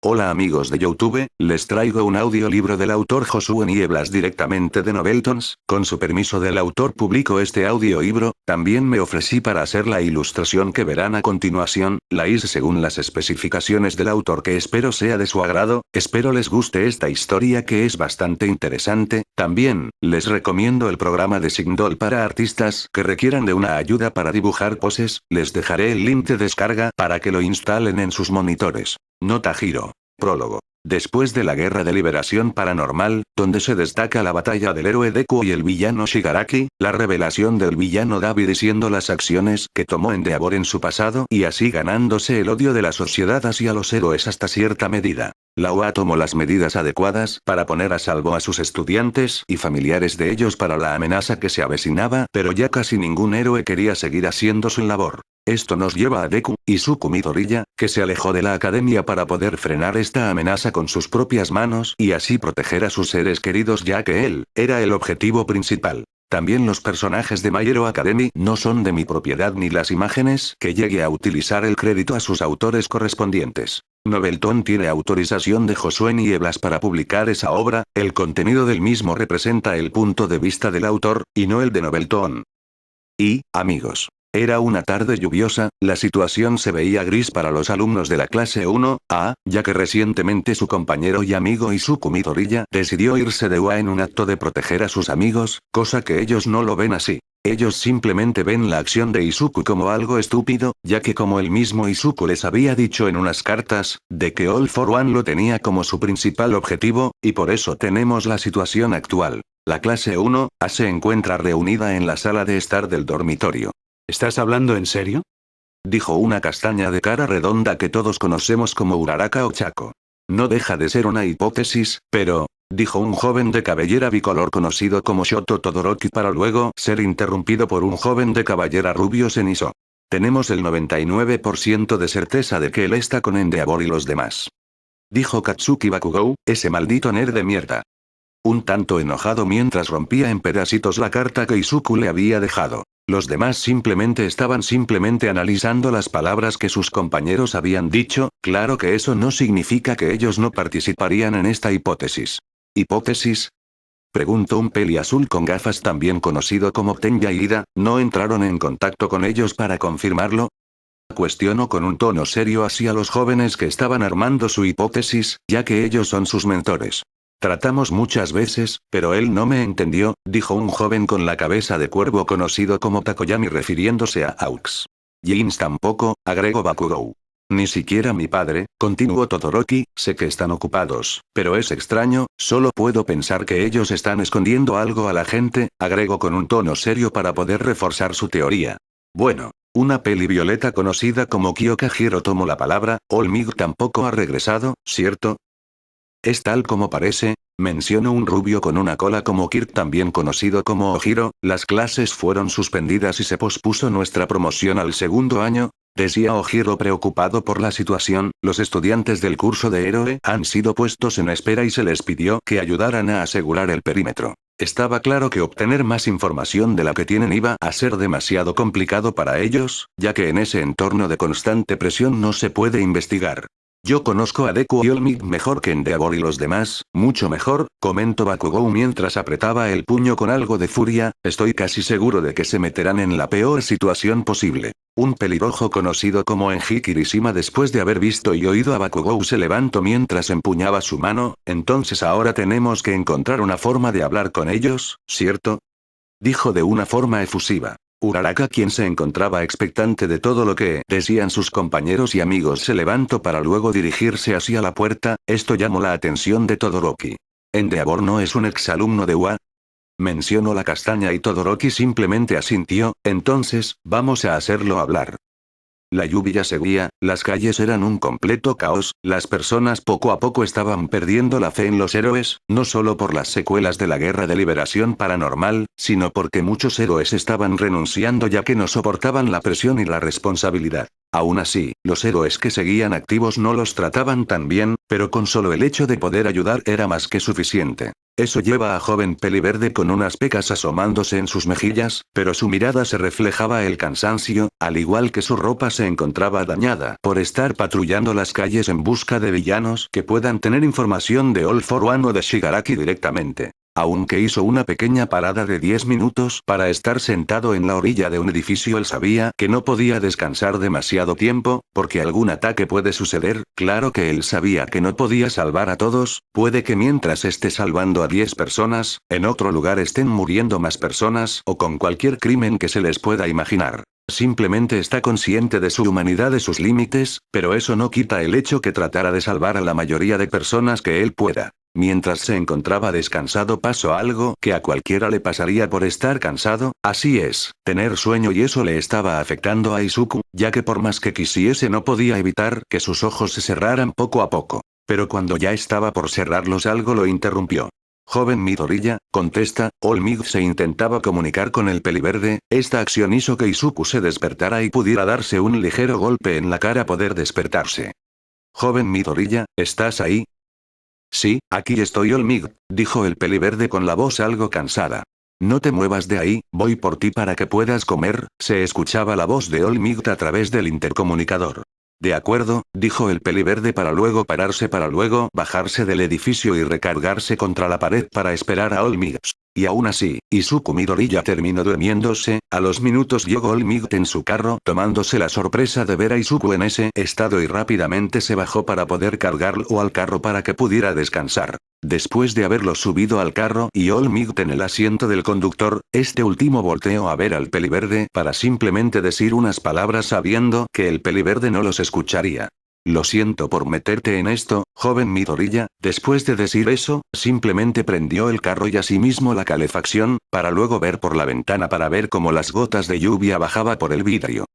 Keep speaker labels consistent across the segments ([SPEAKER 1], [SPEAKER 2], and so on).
[SPEAKER 1] Hola amigos de YouTube, les traigo un audiolibro del autor Josué Nieblas directamente de Noveltons. Con su permiso del autor publico este audiolibro. También me ofrecí para hacer la ilustración que verán a continuación. La hice según las especificaciones del autor, que espero sea de su agrado. Espero les guste esta historia, que es bastante interesante. También les recomiendo el programa de Signdol para artistas que requieran de una ayuda para dibujar poses. Les dejaré el link de descarga para que lo instalen en sus monitores. Nota Giro. Prólogo. Después de la Guerra de Liberación Paranormal, donde se destaca la batalla del héroe Deku y el villano Shigaraki, la revelación del villano David diciendo las acciones que tomó Endeavor en su pasado y así ganándose el odio de la sociedad hacia los héroes hasta cierta medida. La UA tomó las medidas adecuadas para poner a salvo a sus estudiantes y familiares de ellos para la amenaza que se avecinaba, pero ya casi ningún héroe quería seguir haciendo su labor. Esto nos lleva a Deku, Izuku Midoriya, que se alejó de la academia para poder frenar esta amenaza con sus propias manos y así proteger a sus seres queridos, ya que él era el objetivo principal. También los personajes de My Hero Academy no son de mi propiedad ni las imágenes que llegue a utilizar el crédito a sus autores correspondientes. Novelton tiene autorización de Josué Nieblas para publicar esa obra, el contenido del mismo representa el punto de vista del autor, y no el de Novelton. Y, amigos. Era una tarde lluviosa, la situación se veía gris para los alumnos de la clase 1A, ya que recientemente su compañero y amigo Izuku Midoriya decidió irse de UA en un acto de proteger a sus amigos, cosa que ellos no lo ven así. Ellos simplemente ven la acción de Izuku como algo estúpido, ya que como el mismo Izuku les había dicho en unas cartas, de que All for One lo tenía como su principal objetivo, y por eso tenemos la situación actual. La clase 1A se encuentra reunida en la sala de estar del dormitorio.
[SPEAKER 2] ¿Estás hablando en serio?
[SPEAKER 1] Dijo una castaña de cara redonda que todos conocemos como Uraraka o Chaco. No deja de ser una hipótesis, pero, dijo un joven de cabellera bicolor conocido como Shoto Todoroki, para luego ser interrumpido por un joven de cabellera rubio cenizo. Tenemos el 99% de certeza de que él está con Endeavor y los demás. Dijo Katsuki Bakugou, ese maldito nerd de mierda. Un tanto enojado mientras rompía en pedacitos la carta que Izuku le había dejado. Los demás simplemente estaban analizando las palabras que sus compañeros habían dicho. Claro que eso no significa que ellos no participarían en esta hipótesis. ¿Hipótesis? Preguntó un peli azul con gafas, también conocido como Tenya Ida. ¿No entraron en contacto con ellos para confirmarlo? Cuestionó con un tono serio hacia los jóvenes que estaban armando su hipótesis, ya que ellos son sus mentores. Tratamos muchas veces, pero él no me entendió, dijo un joven con la cabeza de cuervo conocido como Takoyami refiriéndose a Aux. Jeans tampoco, agregó Bakugou. Ni siquiera mi padre, continuó Todoroki, sé que están ocupados, pero es extraño, solo puedo pensar que ellos están escondiendo algo a la gente, agregó con un tono serio para poder reforzar su teoría. Bueno. Una peli violeta conocida como Kyoka Hiro tomó la palabra. Olmig tampoco ha regresado, ¿cierto? Es tal como parece, mencionó un rubio con una cola como Kirk, también conocido como Ojiro. Las clases fueron suspendidas y se pospuso nuestra promoción al segundo año, decía Ojiro preocupado por la situación. Los estudiantes del curso de héroe han sido puestos en espera y se les pidió que ayudaran a asegurar el perímetro. Estaba claro que obtener más información de la que tienen iba a ser demasiado complicado para ellos, ya que en ese entorno de constante presión no se puede investigar. Yo conozco a Deku y Olmig mejor que Endeavor y los demás, mucho mejor, comentó Bakugou mientras apretaba el puño con algo de furia. Estoy casi seguro de que se meterán en la peor situación posible. Un pelirrojo conocido como Enji Kirishima, después de haber visto y oído a Bakugou, se levantó mientras empuñaba su mano. Entonces ahora tenemos que encontrar una forma de hablar con ellos, ¿cierto? Dijo de una forma efusiva. Uraraka, quien se encontraba expectante de todo lo que decían sus compañeros y amigos, se levantó para luego dirigirse hacia la puerta. Esto llamó la atención de Todoroki. ¿Endeavor no es un exalumno de UA? Mencionó la castaña y Todoroki simplemente asintió. Entonces, vamos a hacerlo hablar. La lluvia seguía, las calles eran un completo caos, las personas poco a poco estaban perdiendo la fe en los héroes, no solo por las secuelas de la Guerra de Liberación Paranormal, sino porque muchos héroes estaban renunciando ya que no soportaban la presión y la responsabilidad. Aún así, los héroes que seguían activos no los trataban tan bien, Pero con solo el hecho de poder ayudar era más que suficiente. Eso lleva a joven peliverde con unas pecas asomándose en sus mejillas, pero su mirada se reflejaba el cansancio, al igual que su ropa se encontraba dañada por estar patrullando las calles en busca de villanos que puedan tener información de All For One o de Shigaraki directamente. Aunque hizo una pequeña parada de 10 minutos para estar sentado en la orilla de un edificio, él sabía que no podía descansar demasiado tiempo, porque algún ataque puede suceder. Claro que él sabía que no podía salvar a todos, puede que mientras esté salvando a 10 personas, en otro lugar estén muriendo más personas o con cualquier crimen que se les pueda imaginar. Simplemente está consciente de su humanidad, de sus límites, pero eso no quita el hecho que tratará de salvar a la mayoría de personas que él pueda. Mientras se encontraba descansado pasó algo que a cualquiera le pasaría por estar cansado, así es, tener sueño, y eso le estaba afectando a Izuku, ya que por más que quisiese no podía evitar que sus ojos se cerraran poco a poco. Pero cuando ya estaba por cerrarlos algo lo interrumpió. Joven Midoriya, contesta. All Might se intentaba comunicar con el peliverde. Esta acción hizo que Izuku se despertara y pudiera darse un ligero golpe en la cara poder despertarse. Joven Midoriya, ¿estás ahí? Sí, aquí estoy All Might, dijo el peliverde con la voz algo cansada. No te muevas de ahí, voy por ti para que puedas comer. Se escuchaba la voz de All Might a través del intercomunicador. De acuerdo, dijo el peliverde para luego pararse, para luego bajarse del edificio y recargarse contra la pared para esperar a All Might. Y aún así, Izuku Midoriya terminó durmiéndose. A los minutos llegó All Might en su carro, tomándose la sorpresa de ver a Izuku en ese estado, y rápidamente se bajó para poder cargarlo al carro para que pudiera descansar. Después de haberlo subido al carro y All Might en el asiento del conductor, este último volteó a ver al peliverde para simplemente decir unas palabras sabiendo que el peliverde no los escucharía. Lo siento por meterte en esto, joven Midoriya. Después de decir eso, simplemente prendió el carro y asimismo la calefacción, para luego ver por la ventana para ver cómo las gotas de lluvia bajaba por el vidrio.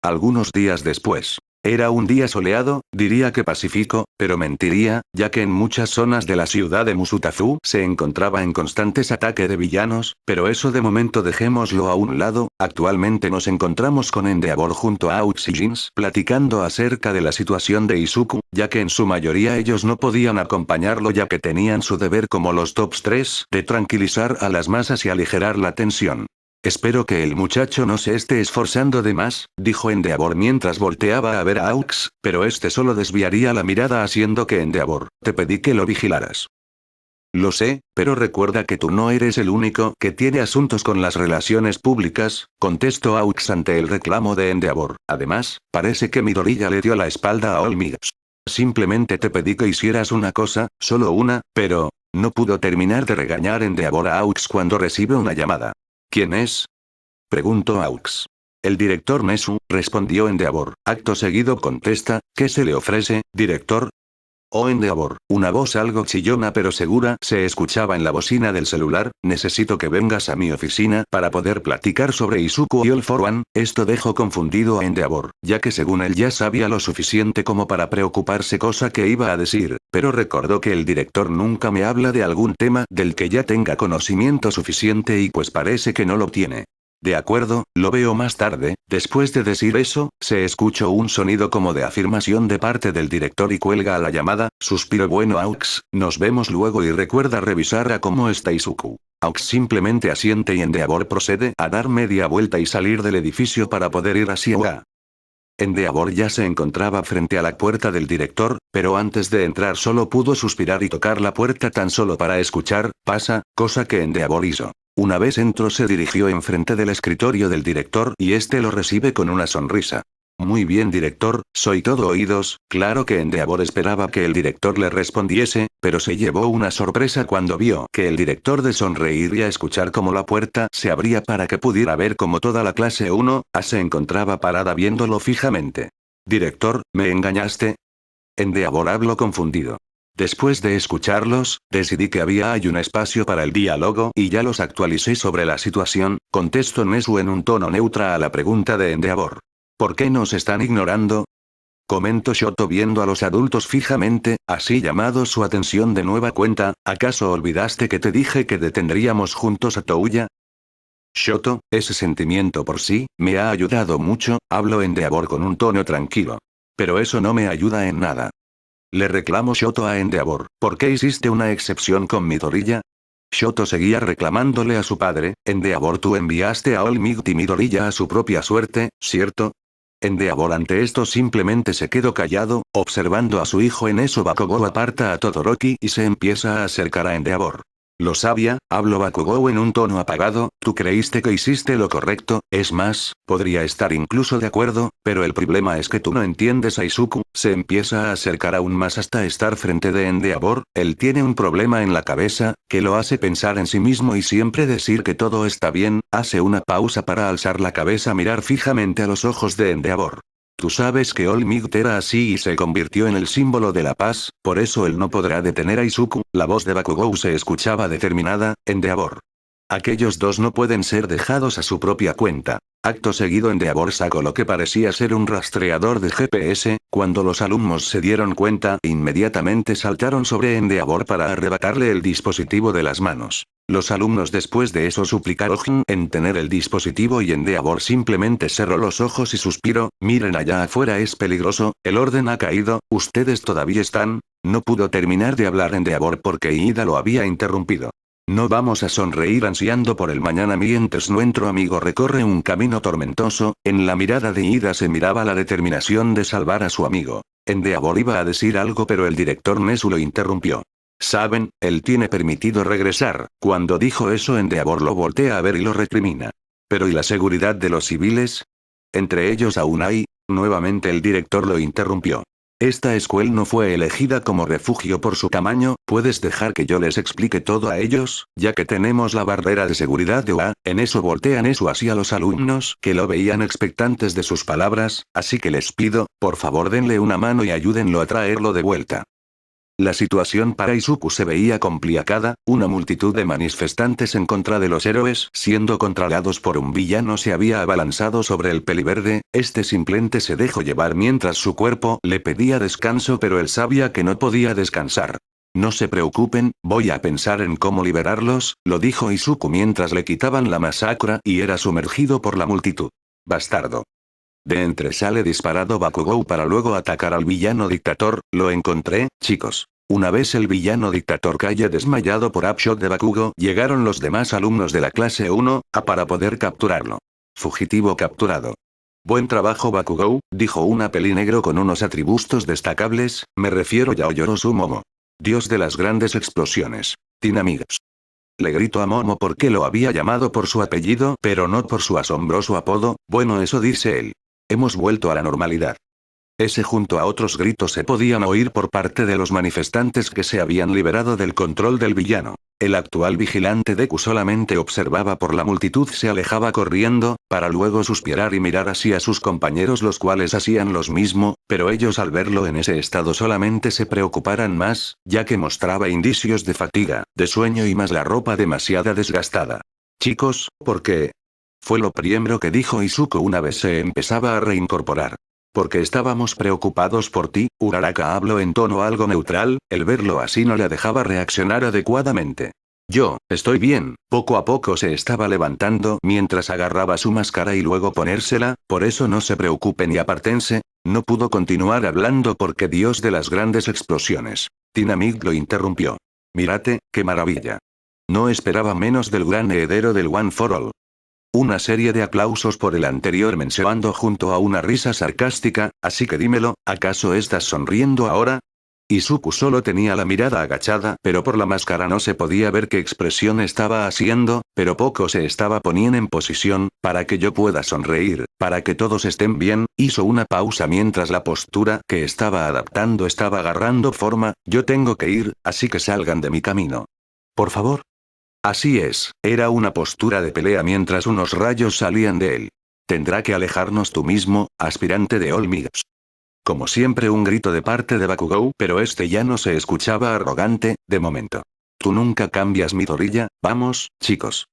[SPEAKER 1] Algunos días después. Era un día soleado, diría que pacífico, pero mentiría, ya que en muchas zonas de la ciudad de Musutafu se encontraba en constantes ataques de villanos, pero eso de momento dejémoslo a un lado. Actualmente nos encontramos con Endeavor junto a Aux y Jins platicando acerca de la situación de Izuku, ya que en su mayoría ellos no podían acompañarlo ya que tenían su deber como los tops 3 de tranquilizar a las masas y aligerar la tensión. Espero que el muchacho no se esté esforzando de más, dijo Endeavor mientras volteaba a ver a Aux, pero este solo desviaría la mirada haciendo que Endeavor, te pedí que lo vigilaras. Lo sé, pero recuerda que tú no eres el único que tiene asuntos con las relaciones públicas, contestó Aux ante el reclamo de Endeavor. Además, parece que Midoriya le dio la espalda a All Might. Simplemente te pedí que hicieras una cosa, solo una, pero... No pudo terminar de regañar Endeavor a Aux cuando recibe una llamada. ¿Quién es? Preguntó Aux. El director Nezu, respondió Endeavor. Acto seguido contesta, ¿qué se le ofrece, director? Oh Endeavor, una voz algo chillona pero segura se escuchaba en la bocina del celular. Necesito que vengas a mi oficina para poder platicar sobre Izuku y All For One. Esto dejó confundido a Endeavor, ya que según él ya sabía lo suficiente como para preocuparse, cosa que iba a decir, pero recordó que el director nunca me habla de algún tema del que ya tenga conocimiento suficiente y pues parece que no lo tiene. De acuerdo, lo veo más tarde. Después de decir eso, se escuchó un sonido como de afirmación de parte del director y cuelga a la llamada. Suspiró. Bueno Aux, nos vemos luego y recuerda revisar a cómo está Izuku. Aux simplemente asiente y Endeavor procede a dar media vuelta y salir del edificio para poder ir hacia Oga. Endeavor ya se encontraba frente a la puerta del director, pero antes de entrar solo pudo suspirar y tocar la puerta tan solo para escuchar, pasa, cosa que Endeavor hizo. Una vez entró se dirigió enfrente del escritorio del director y este lo recibe con una sonrisa. Muy bien director, soy todo oídos. Claro que Endeavor esperaba que el director le respondiese, pero se llevó una sorpresa cuando vio que el director de sonreír y a escuchar cómo la puerta se abría para que pudiera ver cómo toda la clase 1A se encontraba parada viéndolo fijamente. Director, ¿me engañaste? Endeavor habló confundido. Después de escucharlos, decidí que hay un espacio para el diálogo y ya los actualicé sobre la situación, contestó Nezu en un tono neutral a la pregunta de Endeavor. ¿Por qué nos están ignorando? Comentó Shoto viendo a los adultos fijamente, así llamado su atención de nueva cuenta. ¿Acaso olvidaste que te dije que detendríamos juntos a Touya? Shoto, ese sentimiento por sí, me ha ayudado mucho, habló Endeavor con un tono tranquilo. Pero eso no me ayuda en nada. Le reclamó Shoto a Endeavor, ¿por qué hiciste una excepción con Midoriya? Shoto seguía reclamándole a su padre, Endeavor, tú enviaste a All Might y Midoriya a su propia suerte, ¿cierto? Endeavor ante esto simplemente se quedó callado, observando a su hijo. En eso Bakugou aparta a Todoroki y se empieza a acercar a Endeavor. Lo sabía, habló Bakugou en un tono apagado, tú creíste que hiciste lo correcto, es más, podría estar incluso de acuerdo, pero el problema es que tú no entiendes a Izuku, se empieza a acercar aún más hasta estar frente de Endeavor, él tiene un problema en la cabeza, que lo hace pensar en sí mismo y siempre decir que todo está bien, hace una pausa para alzar la cabeza, mirar fijamente a los ojos de Endeavor. Tú sabes que All Might era así y se convirtió en el símbolo de la paz, por eso él no podrá detener a Izuku. La voz de Bakugou se escuchaba determinada, Endeavor. Aquellos dos no pueden ser dejados a su propia cuenta. Acto seguido Endeavor sacó lo que parecía ser un rastreador de GPS, cuando los alumnos se dieron cuenta, inmediatamente saltaron sobre Endeavor para arrebatarle el dispositivo de las manos. Los alumnos después de eso suplicaron en tener el dispositivo y Endeavor simplemente cerró los ojos y suspiró, miren allá afuera, es peligroso, el orden ha caído, ustedes todavía están. No pudo terminar de hablar Endeavor porque Ida lo había interrumpido. No vamos a sonreír ansiando por el mañana mientras nuestro amigo recorre un camino tormentoso. En la mirada de Ida se miraba la determinación de salvar a su amigo. Endeavor iba a decir algo pero el director Nezu lo interrumpió. Saben, él tiene permitido regresar. Cuando dijo eso Endeavor lo voltea a ver y lo recrimina. Pero ¿y la seguridad de los civiles? Entre ellos aún hay. Nuevamente el director lo interrumpió. Esta escuela no fue elegida como refugio por su tamaño, ¿puedes dejar que yo les explique todo a ellos, ya que tenemos la barrera de seguridad de UA? En eso voltean eso hacia los alumnos, que lo veían expectantes de sus palabras, así que les pido, por favor denle una mano y ayúdenlo a traerlo de vuelta. La situación para Izuku se veía complicada, una multitud de manifestantes en contra de los héroes, siendo controlados por un villano, se había abalanzado sobre el peliverde, este simplemente se dejó llevar mientras su cuerpo le pedía descanso, pero él sabía que no podía descansar. No se preocupen, voy a pensar en cómo liberarlos, lo dijo Izuku mientras le quitaban la masacra y era sumergido por la multitud. Bastardo. De entre sale disparado Bakugou para luego atacar al villano dictador, lo encontré, chicos. Una vez el villano dictador cae desmayado por upshot de Bakugo, llegaron los demás alumnos de la clase 1, para poder capturarlo. Fugitivo capturado. Buen trabajo Bakugou, dijo una pelinegro con unos atributos destacables, me refiero a Yaoyorozu Momo. Dios de las grandes explosiones. Tinamigas. Le gritó a Momo porque lo había llamado por su apellido, pero no por su asombroso apodo, bueno eso dice él. Hemos vuelto a la normalidad. Ese junto a otros gritos se podían oír por parte de los manifestantes que se habían liberado del control del villano. El actual vigilante Deku solamente observaba por la multitud, se alejaba corriendo, para luego suspirar y mirar hacia sus compañeros los cuales hacían lo mismo, pero ellos al verlo en ese estado solamente se preocuparan más, ya que mostraba indicios de fatiga, de sueño y más la ropa demasiado desgastada. Chicos, ¿por qué? Fue lo primero que dijo Izuku una vez se empezaba a reincorporar. Porque estábamos preocupados por ti, Uraraka habló en tono algo neutral, el verlo así no le dejaba reaccionar adecuadamente. Yo, estoy bien, poco a poco se estaba levantando mientras agarraba su máscara y luego ponérsela, por eso no se preocupen y apártense. No pudo continuar hablando porque Dios de las grandes explosiones. Tinamig lo interrumpió. Mírate, qué maravilla. No esperaba menos del gran heredero del One for All. Una serie de aplausos por el anterior mencionando junto a una risa sarcástica, así que dímelo, ¿acaso estás sonriendo ahora? Izuku solo tenía la mirada agachada, pero por la máscara no se podía ver qué expresión estaba haciendo, pero poco se estaba poniendo en posición, para que yo pueda sonreír, para que todos estén bien, hizo una pausa mientras la postura que estaba adaptando estaba agarrando forma, yo tengo que ir, así que salgan de mi camino. Por favor. Así es, era una postura de pelea mientras unos rayos salían de él. Tendrá que alejarnos tú mismo, aspirante de All Might. Como siempre un grito de parte de Bakugou, pero este ya no se escuchaba arrogante, de momento. Tú nunca cambias Midoriya, vamos, chicos.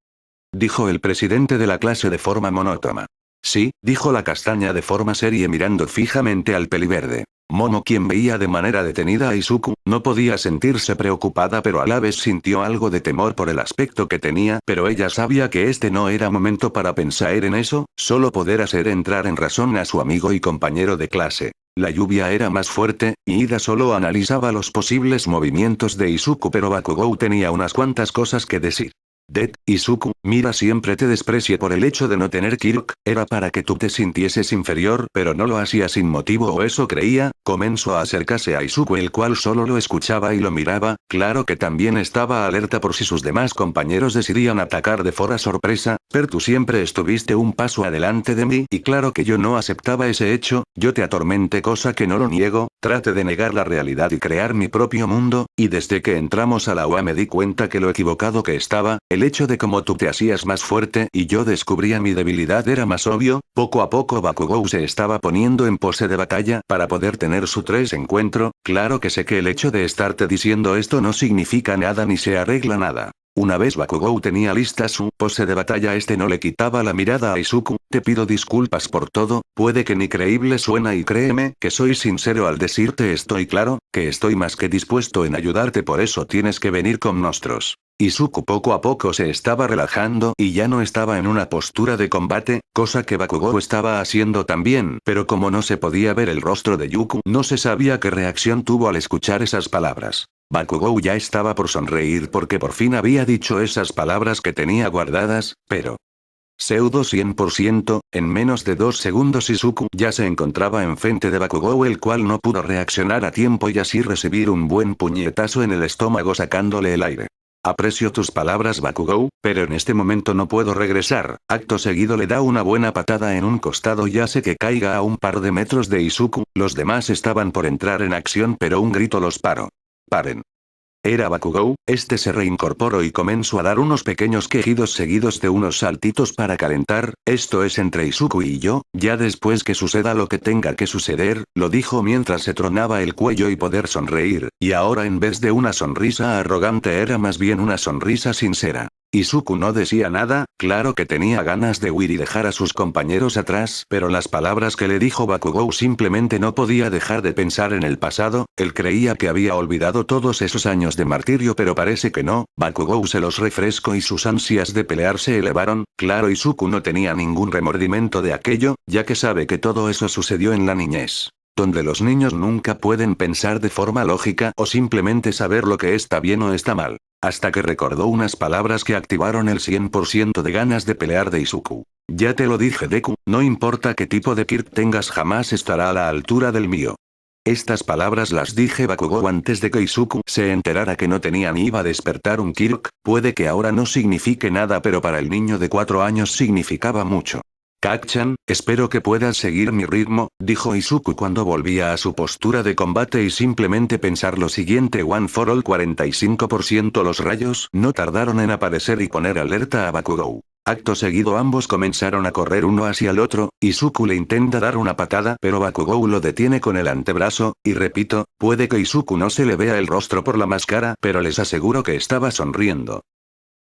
[SPEAKER 1] Dijo el presidente de la clase de forma monótona. Sí, dijo la castaña de forma seria mirando fijamente al peliverde. Momo, quien veía de manera detenida a Izuku, no podía sentirse preocupada pero a la vez sintió algo de temor por el aspecto que tenía, pero ella sabía que este no era momento para pensar en eso, solo poder hacer entrar en razón a su amigo y compañero de clase. La lluvia era más fuerte, y Ida solo analizaba los posibles movimientos de Izuku, pero Bakugou tenía unas cuantas cosas que decir. Izuku, mira, siempre te desprecié por el hecho de no tener Kirk, era para que tú te sintieses inferior, pero no lo hacía sin motivo, o eso creía. Comenzó a acercarse a Izuku, el cual solo lo escuchaba y lo miraba, claro que también estaba alerta por si sus demás compañeros decidían atacar de forma sorpresa, pero tú siempre estuviste un paso adelante de mí y claro que yo no aceptaba ese hecho, yo te atormenté, cosa que no lo niego, trate de negar la realidad y crear mi propio mundo, y desde que entramos a la UA me di cuenta que lo equivocado que estaba, el hecho de cómo tú te hacías más fuerte y yo descubría mi debilidad era más obvio. Poco a poco Bakugou se estaba poniendo en pose de batalla para poder tener su encuentro, claro que sé que el hecho de estarte diciendo esto no significa nada ni se arregla nada. Una vez Bakugou tenía lista su pose de batalla, este no le quitaba la mirada a Izuku. Te pido disculpas por todo, puede que ni creíble suena y créeme que soy sincero al decirte estoy claro, que estoy más que dispuesto en ayudarte, por eso tienes que venir con nosotros. Izuku poco a poco se estaba relajando y ya no estaba en una postura de combate, cosa que Bakugou estaba haciendo también, pero como no se podía ver el rostro de Yuku, no se sabía qué reacción tuvo al escuchar esas palabras. Bakugou ya estaba por sonreír porque por fin había dicho esas palabras que tenía guardadas, pero... Pseudo 100%, en menos de 2 segundos Izuku ya se encontraba enfrente de Bakugou, el cual no pudo reaccionar a tiempo y así recibir un buen puñetazo en el estómago sacándole el aire. Aprecio tus palabras, Bakugou, pero en este momento no puedo regresar. Acto seguido le da una buena patada en un costado y hace que caiga a un par de metros de Izuku. Los demás estaban por entrar en acción pero un grito los paró. Paren. Era Bakugou, este se reincorporó y comenzó a dar unos pequeños quejidos seguidos de unos saltitos para calentar. Esto es entre Izuku y yo, ya después que suceda lo que tenga que suceder, lo dijo mientras se tronaba el cuello y poder sonreír, y ahora en vez de una sonrisa arrogante era más bien una sonrisa sincera. Izuku no decía nada, claro que tenía ganas de huir y dejar a sus compañeros atrás, pero las palabras que le dijo Bakugou simplemente no podía dejar de pensar en el pasado. Él creía que había olvidado todos esos años de martirio pero parece que no. Bakugou se los refrescó y sus ansias de pelear se elevaron. Claro, Izuku no tenía ningún remordimiento de aquello, ya que sabe que todo eso sucedió en la niñez, donde los niños nunca pueden pensar de forma lógica o simplemente saber lo que está bien o está mal. Hasta que recordó unas palabras que activaron el 100% de ganas de pelear de Izuku. Ya te lo dije, Deku, no importa qué tipo de Kirk tengas, jamás estará a la altura del mío. Estas palabras las dije Bakugou antes de que Izuku se enterara que no tenía ni iba a despertar un Kirk. Puede que ahora no signifique nada pero para el niño de 4 años significaba mucho. Kak-chan, espero que puedas seguir mi ritmo, dijo Izuku cuando volvía a su postura de combate y simplemente pensar lo siguiente: One for all 45%. Los rayos no tardaron en aparecer y poner alerta a Bakugou. Acto seguido ambos comenzaron a correr uno hacia el otro. Izuku le intenta dar una patada pero Bakugou lo detiene con el antebrazo, y repito, puede que Izuku no se le vea el rostro por la máscara pero les aseguro que estaba sonriendo.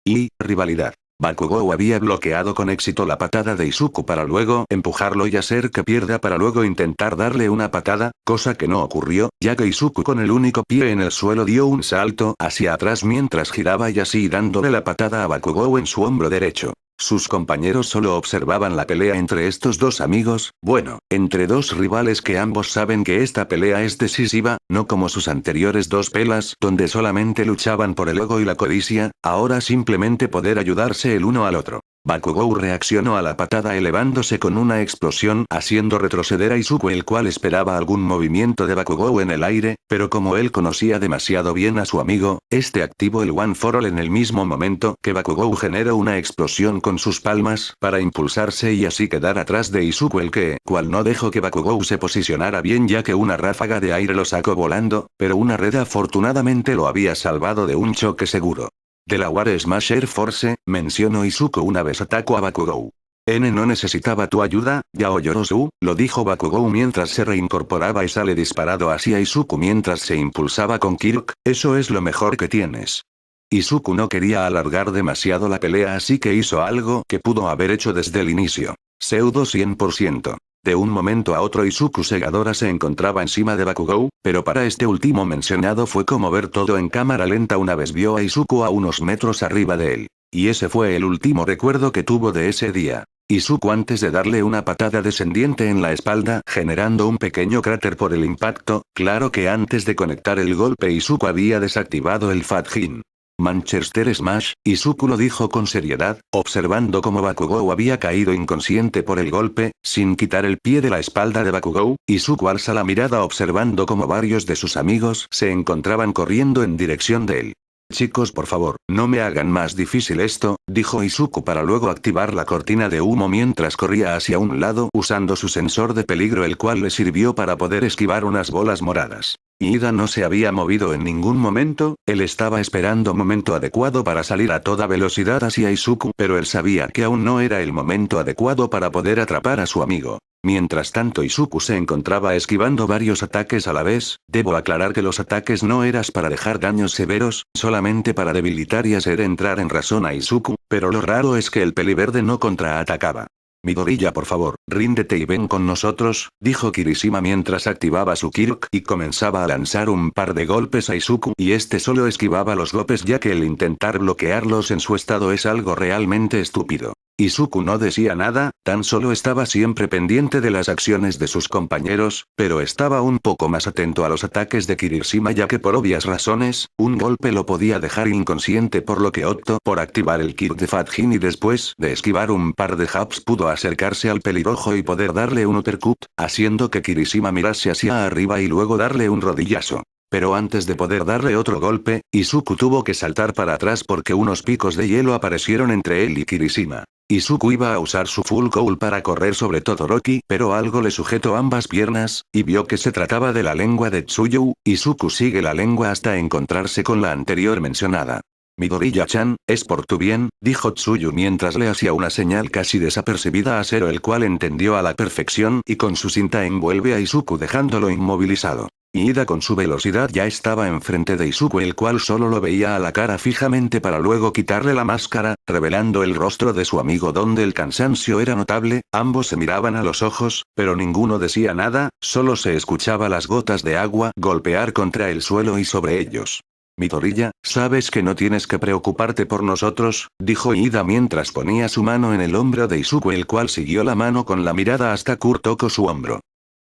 [SPEAKER 1] Y, rivalidad. Bakugou había bloqueado con éxito la patada de Izuku para luego empujarlo y hacer que pierda para luego intentar darle una patada, cosa que no ocurrió, ya que Izuku con el único pie en el suelo dio un salto hacia atrás mientras giraba y así dándole la patada a Bakugou en su hombro derecho. Sus compañeros solo observaban la pelea entre estos dos amigos, bueno, entre dos rivales que ambos saben que esta pelea es decisiva, no como sus anteriores dos peleas donde solamente luchaban por el ego y la codicia, ahora simplemente poder ayudarse el uno al otro. Bakugou reaccionó a la patada elevándose con una explosión haciendo retroceder a Izuku, el cual esperaba algún movimiento de Bakugou en el aire, pero como él conocía demasiado bien a su amigo, este activó el One for All en el mismo momento que Bakugou generó una explosión con sus palmas para impulsarse y así quedar atrás de Izuku, el cual no dejó que Bakugou se posicionara bien ya que una ráfaga de aire lo sacó volando, pero una red afortunadamente lo había salvado de un choque seguro. De la War Smash Air Force, mencionó Izuku una vez atacó a Bakugou. N no necesitaba tu ayuda, Yao Yorozu, lo dijo Bakugou mientras se reincorporaba y sale disparado hacia Izuku mientras se impulsaba con Kirk, eso es lo mejor que tienes. Izuku no quería alargar demasiado la pelea así que hizo algo que pudo haber hecho desde el inicio. Pseudo 100%. De un momento a otro Izuku Segadora se encontraba encima de Bakugou, pero para este último mencionado fue como ver todo en cámara lenta una vez vio a Izuku a unos metros arriba de él. Y ese fue el último recuerdo que tuvo de ese día. Izuku antes de darle una patada descendiente en la espalda, generando un pequeño cráter por el impacto, claro que antes de conectar el golpe Izuku había desactivado el Fat Jin. Manchester Smash, Izuku lo dijo con seriedad, observando cómo Bakugou había caído inconsciente por el golpe, sin quitar el pie de la espalda de Bakugou, Izuku alza la mirada observando cómo varios de sus amigos se encontraban corriendo en dirección de él. Chicos, por favor, no me hagan más difícil esto, dijo Izuku para luego activar la cortina de humo mientras corría hacia un lado usando su sensor de peligro, el cual le sirvió para poder esquivar unas bolas moradas. Ida no se había movido en ningún momento, él estaba esperando momento adecuado para salir a toda velocidad hacia Izuku, pero él sabía que aún no era el momento adecuado para poder atrapar a su amigo. Mientras tanto Izuku se encontraba esquivando varios ataques a la vez, debo aclarar que los ataques no eran para dejar daños severos, solamente para debilitar y hacer entrar en razón a Izuku, pero lo raro es que el peliverde no contraatacaba. Midoriya, por favor, ríndete y ven con nosotros, dijo Kirishima mientras activaba su Kirk y comenzaba a lanzar un par de golpes a Izuku y este solo esquivaba los golpes ya que el intentar bloquearlos en su estado es algo realmente estúpido. Izuku no decía nada, tan solo estaba siempre pendiente de las acciones de sus compañeros, pero estaba un poco más atento a los ataques de Kirishima ya que por obvias razones, un golpe lo podía dejar inconsciente por lo que optó por activar el Kirk de Fat Jin y después de esquivar un par de jabs pudo acercarse al pelirrojo y poder darle un uppercut, haciendo que Kirishima mirase hacia arriba y luego darle un rodillazo. Pero antes de poder darle otro golpe, Izuku tuvo que saltar para atrás porque unos picos de hielo aparecieron entre él y Kirishima. Izuku iba a usar su Full Cowl para correr sobre Todoroki, pero algo le sujetó ambas piernas, y vio que se trataba de la lengua de Tsuyu. Izuku sigue la lengua hasta encontrarse con la anterior mencionada. Midoriya-chan, es por tu bien, dijo Tsuyu mientras le hacía una señal casi desapercibida a Zero, el cual entendió a la perfección y con su cinta envuelve a Izuku dejándolo inmovilizado. Ida con su velocidad ya estaba enfrente de Izuku, el cual solo lo veía a la cara fijamente para luego quitarle la máscara, revelando el rostro de su amigo donde el cansancio era notable. Ambos se miraban a los ojos, pero ninguno decía nada, solo se escuchaba las gotas de agua golpear contra el suelo y sobre ellos. Midoriya, sabes que no tienes que preocuparte por nosotros, dijo Ida mientras ponía su mano en el hombro de Izuku, el cual siguió la mano con la mirada hasta Kurt tocó su hombro.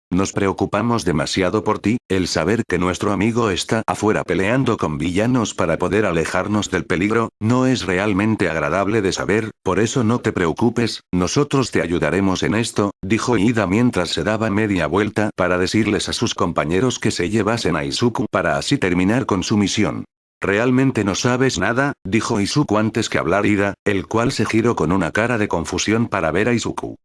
[SPEAKER 1] Nos preocupamos demasiado por ti, el saber que nuestro amigo está afuera peleando con villanos para poder alejarnos del peligro, no es realmente agradable de saber, por eso no te preocupes, nosotros te ayudaremos en esto, dijo Ida mientras se daba media vuelta para decirles a sus compañeros que se llevasen a Izuku para así terminar con su misión. ¿Realmente no sabes nada?, dijo Izuku antes que hablar Ida, el cual se giró con una cara de confusión para ver a Izuku.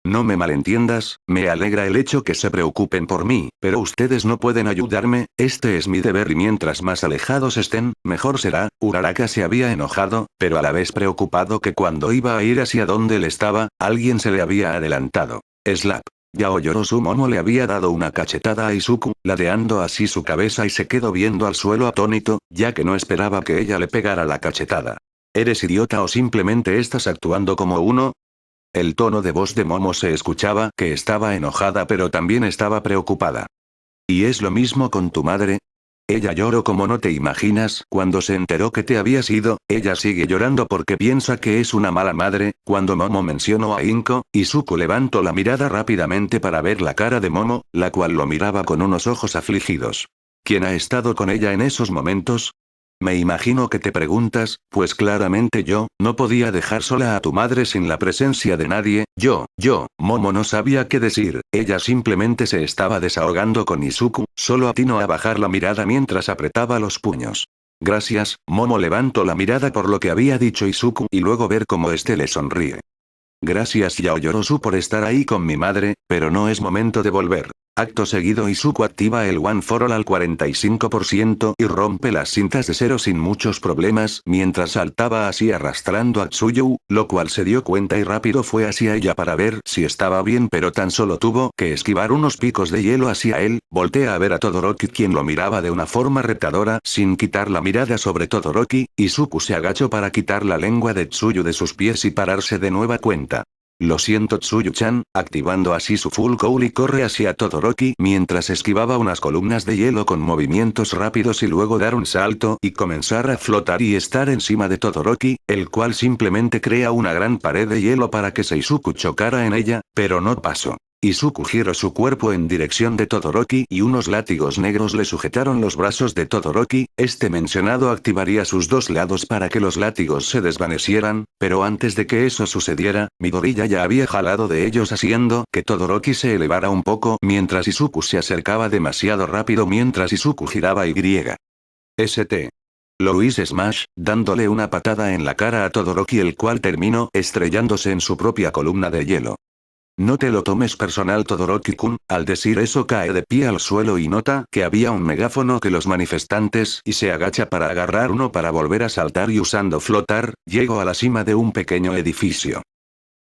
[SPEAKER 1] No me malentiendas, me alegra el hecho que se preocupen por mí, pero ustedes no pueden ayudarme, este es mi deber y mientras más alejados estén, mejor será. Uraraka se había enojado, pero a la vez preocupado que cuando iba a ir hacia donde él estaba, alguien se le había adelantado. Slap. Yaoyorozu Momo le había dado una cachetada a Izuku, ladeando así su cabeza y se quedó viendo al suelo atónito, ya que no esperaba que ella le pegara la cachetada. ¿Eres idiota o simplemente estás actuando como uno? El tono de voz de Momo se escuchaba que estaba enojada pero también estaba preocupada. ¿Y es lo mismo con tu madre? Ella lloró como no te imaginas. Cuando se enteró que te habías ido, ella sigue llorando porque piensa que es una mala madre. Cuando Momo mencionó a Inko, Izuku levantó la mirada rápidamente para ver la cara de Momo, la cual lo miraba con unos ojos afligidos. ¿Quién ha estado con ella en esos momentos? Me imagino que te preguntas, pues claramente yo, no podía dejar sola a tu madre sin la presencia de nadie. Momo no sabía qué decir, ella simplemente se estaba desahogando con Izuku, solo atinó a bajar la mirada mientras apretaba los puños. Gracias, Momo levantó la mirada por lo que había dicho Izuku y luego ver cómo este le sonríe. Gracias Yaoyorozu por estar ahí con mi madre, pero no es momento de volver. Acto seguido Izuku activa el One for All al 45% y rompe las cintas de Zero sin muchos problemas mientras saltaba así arrastrando a Tsuyu, lo cual se dio cuenta y rápido fue hacia ella para ver si estaba bien, pero tan solo tuvo que esquivar unos picos de hielo hacia él. Voltea a ver a Todoroki, quien lo miraba de una forma retadora sin quitar la mirada sobre Todoroki. Izuku se agachó para quitar la lengua de Tsuyu de sus pies y pararse de nueva cuenta. Lo siento Tsuyu-chan, activando así su Full Cowl y corre hacia Todoroki mientras esquivaba unas columnas de hielo con movimientos rápidos y luego dar un salto y comenzar a flotar y estar encima de Todoroki, el cual simplemente crea una gran pared de hielo para que Seizuku chocara en ella, pero no pasó. Izuku giró su cuerpo en dirección de Todoroki y unos látigos negros le sujetaron los brazos de Todoroki, este mencionado activaría sus dos lados para que los látigos se desvanecieran, pero antes de que eso sucediera, Midori ya había jalado de ellos haciendo que Todoroki se elevara un poco mientras Izuku se acercaba demasiado rápido mientras Izuku giraba y. St. Louis Smash, dándole una patada en la cara a Todoroki el cual terminó estrellándose en su propia columna de hielo. No te lo tomes personal Todoroki-kun, al decir eso cae de pie al suelo y nota que había un megáfono que los manifestantes y se agacha para agarrar uno para volver a saltar y usando flotar, llegó a la cima de un pequeño edificio.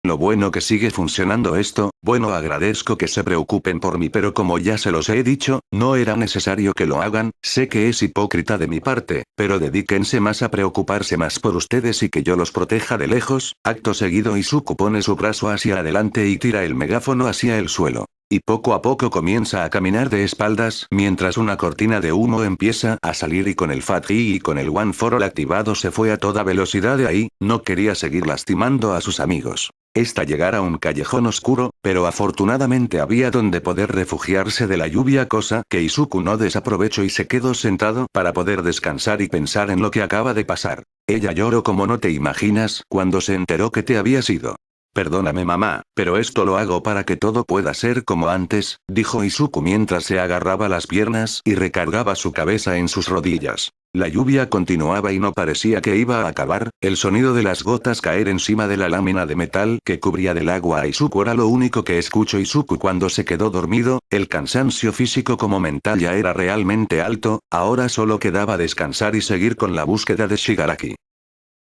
[SPEAKER 1] Lo bueno que sigue funcionando esto, bueno agradezco que se preocupen por mí pero como ya se los he dicho, no era necesario que lo hagan, sé que es hipócrita de mi parte, pero dedíquense más a preocuparse más por ustedes y que yo los proteja de lejos, acto seguido Izuku pone su brazo hacia adelante y tira el megáfono hacia el suelo. Y poco a poco comienza a caminar de espaldas mientras una cortina de humo empieza a salir y con el Fat G y con el One for All activado se fue a toda velocidad de ahí, no quería seguir lastimando a sus amigos. Esta llegar a un callejón oscuro, pero afortunadamente había donde poder refugiarse de la lluvia cosa que Izuku no desaprovechó y se quedó sentado para poder descansar y pensar en lo que acaba de pasar. Ella lloró como no te imaginas cuando se enteró que te habías ido. Perdóname mamá, pero esto lo hago para que todo pueda ser como antes, dijo Izuku mientras se agarraba las piernas y recargaba su cabeza en sus rodillas. La lluvia continuaba y no parecía que iba a acabar, el sonido de las gotas caer encima de la lámina de metal que cubría del agua a Izuku era lo único que escuchó Izuku cuando se quedó dormido, el cansancio físico como mental ya era realmente alto, ahora solo quedaba descansar y seguir con la búsqueda de Shigaraki.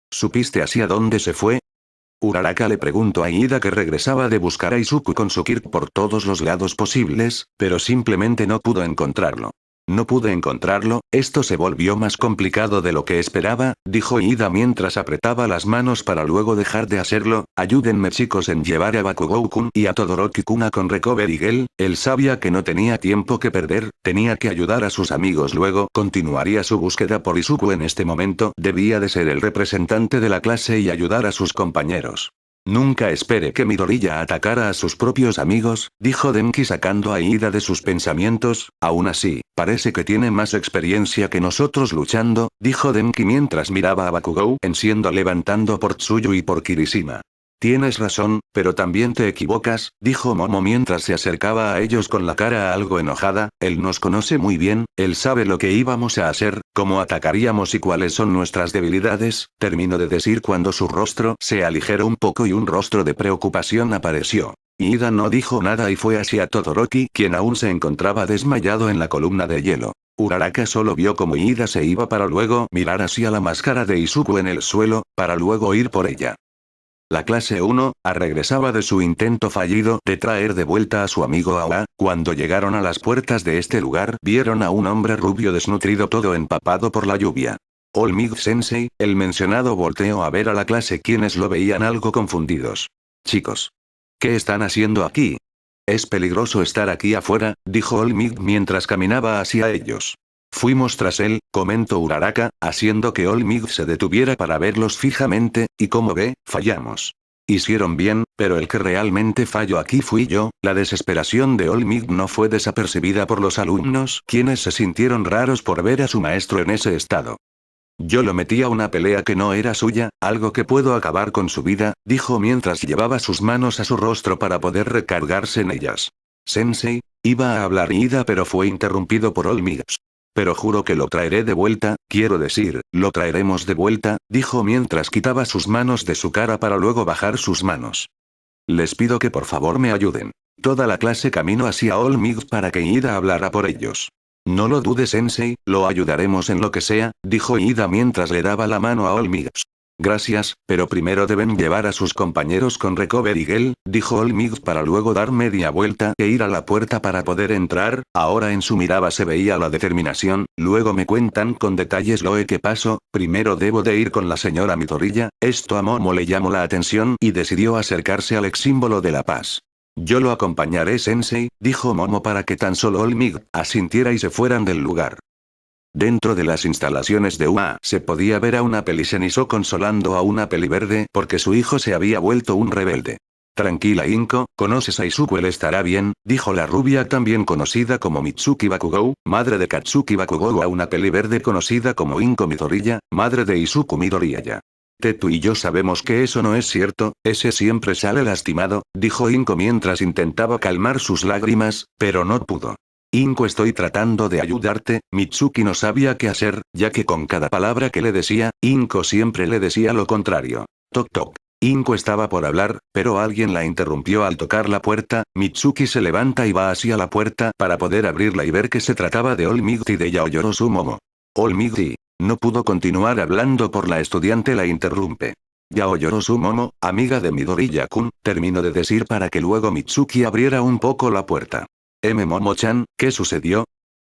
[SPEAKER 1] ¿Supiste hacia dónde se fue? Uraraka le preguntó a Ida que regresaba de buscar a Izuku con su Kirk por todos los lados posibles, pero simplemente no pudo encontrarlo. No pude encontrarlo, esto se volvió más complicado de lo que esperaba, dijo Ida mientras apretaba las manos para luego dejar de hacerlo, ayúdenme chicos en llevar a Bakugou-kun y a Todoroki-kun con Recovery Gel, él sabía que no tenía tiempo que perder, tenía que ayudar a sus amigos luego continuaría su búsqueda por Izuku en este momento, debía de ser el representante de la clase y ayudar a sus compañeros. Nunca espere que Midoriya atacara a sus propios amigos, dijo Denki sacando a Ida de sus pensamientos, aún así, parece que tiene más experiencia que nosotros luchando, dijo Denki mientras miraba a Bakugou en siendo levantando por Tsuyu y por Kirishima. Tienes razón, pero también te equivocas, dijo Momo mientras se acercaba a ellos con la cara algo enojada, él nos conoce muy bien, él sabe lo que íbamos a hacer, cómo atacaríamos y cuáles son nuestras debilidades, terminó de decir cuando su rostro se aligeró un poco y un rostro de preocupación apareció. Ida no dijo nada y fue hacia Todoroki quien aún se encontraba desmayado en la columna de hielo. Uraraka solo vio como Ida se iba para luego mirar hacia la máscara de Izuku en el suelo, para luego ir por ella. La clase 1, regresaba de su intento fallido de traer de vuelta a su amigo Awa, cuando llegaron a las puertas de este lugar vieron a un hombre rubio desnutrido todo empapado por la lluvia. Olmig Sensei, el mencionado volteó a ver a la clase quienes lo veían algo confundidos. Chicos. ¿Qué están haciendo aquí? Es peligroso estar aquí afuera, dijo Olmig mientras caminaba hacia ellos. Fuimos tras él, comentó Uraraka, haciendo que Olmig se detuviera para verlos fijamente, y como ve, fallamos. Hicieron bien, pero el que realmente falló aquí fui yo, la desesperación de Olmig no fue desapercibida por los alumnos, quienes se sintieron raros por ver a su maestro en ese estado. Yo lo metí a una pelea que no era suya, algo que puedo acabar con su vida, dijo mientras llevaba sus manos a su rostro para poder recargarse en ellas. Sensei, iba a hablar Ida pero fue interrumpido por Olmig. Pero juro que lo traeré de vuelta, quiero decir, lo traeremos de vuelta, dijo mientras quitaba sus manos de su cara para luego bajar sus manos. Les pido que por favor me ayuden. Toda la clase caminó hacia Olmig para que Ida hablara por ellos. No lo dudes Sensei, lo ayudaremos en lo que sea, dijo Ida mientras le daba la mano a Olmig. Gracias, pero primero deben llevar a sus compañeros con Recovery Girl, dijo Olmig para luego dar media vuelta e ir a la puerta para poder entrar. Ahora en su mirada se veía la determinación. Luego me cuentan con detalles lo que pasó. Primero debo de ir con la señora Midoriya. Esto a Momo le llamó la atención y decidió acercarse al ex símbolo de la paz. Yo lo acompañaré, sensei, dijo Momo para que tan solo Olmig asintiera y se fueran del lugar. Dentro de las instalaciones de UA se podía ver a una Peliseniso consolando a una Peliverde porque su hijo se había vuelto un rebelde. Tranquila Inko, ¿conoces a Izuku? Él estará bien, dijo la rubia también conocida como Mitsuki Bakugou, madre de Katsuki Bakugou, a una Peliverde conocida como Inko Midoriya, madre de Izuku Midoriya. Tú y yo sabemos que eso no es cierto, ese siempre sale lastimado, dijo Inko mientras intentaba calmar sus lágrimas, pero no pudo. Inko, estoy tratando de ayudarte. Mitsuki no sabía qué hacer, ya que con cada palabra que le decía, Inko siempre le decía lo contrario. Toc toc. Inko estaba por hablar, pero alguien la interrumpió al tocar la puerta. Mitsuki se levanta y va hacia la puerta para poder abrirla y ver que se trataba de Olmig y de Yaoyorozu Momo. Olmig no pudo continuar hablando por la estudiante la interrumpe. Yaoyorozu Momo, amiga de Midoriya-kun, terminó de decir para que luego Mitsuki abriera un poco la puerta. Momo-chan, ¿qué sucedió?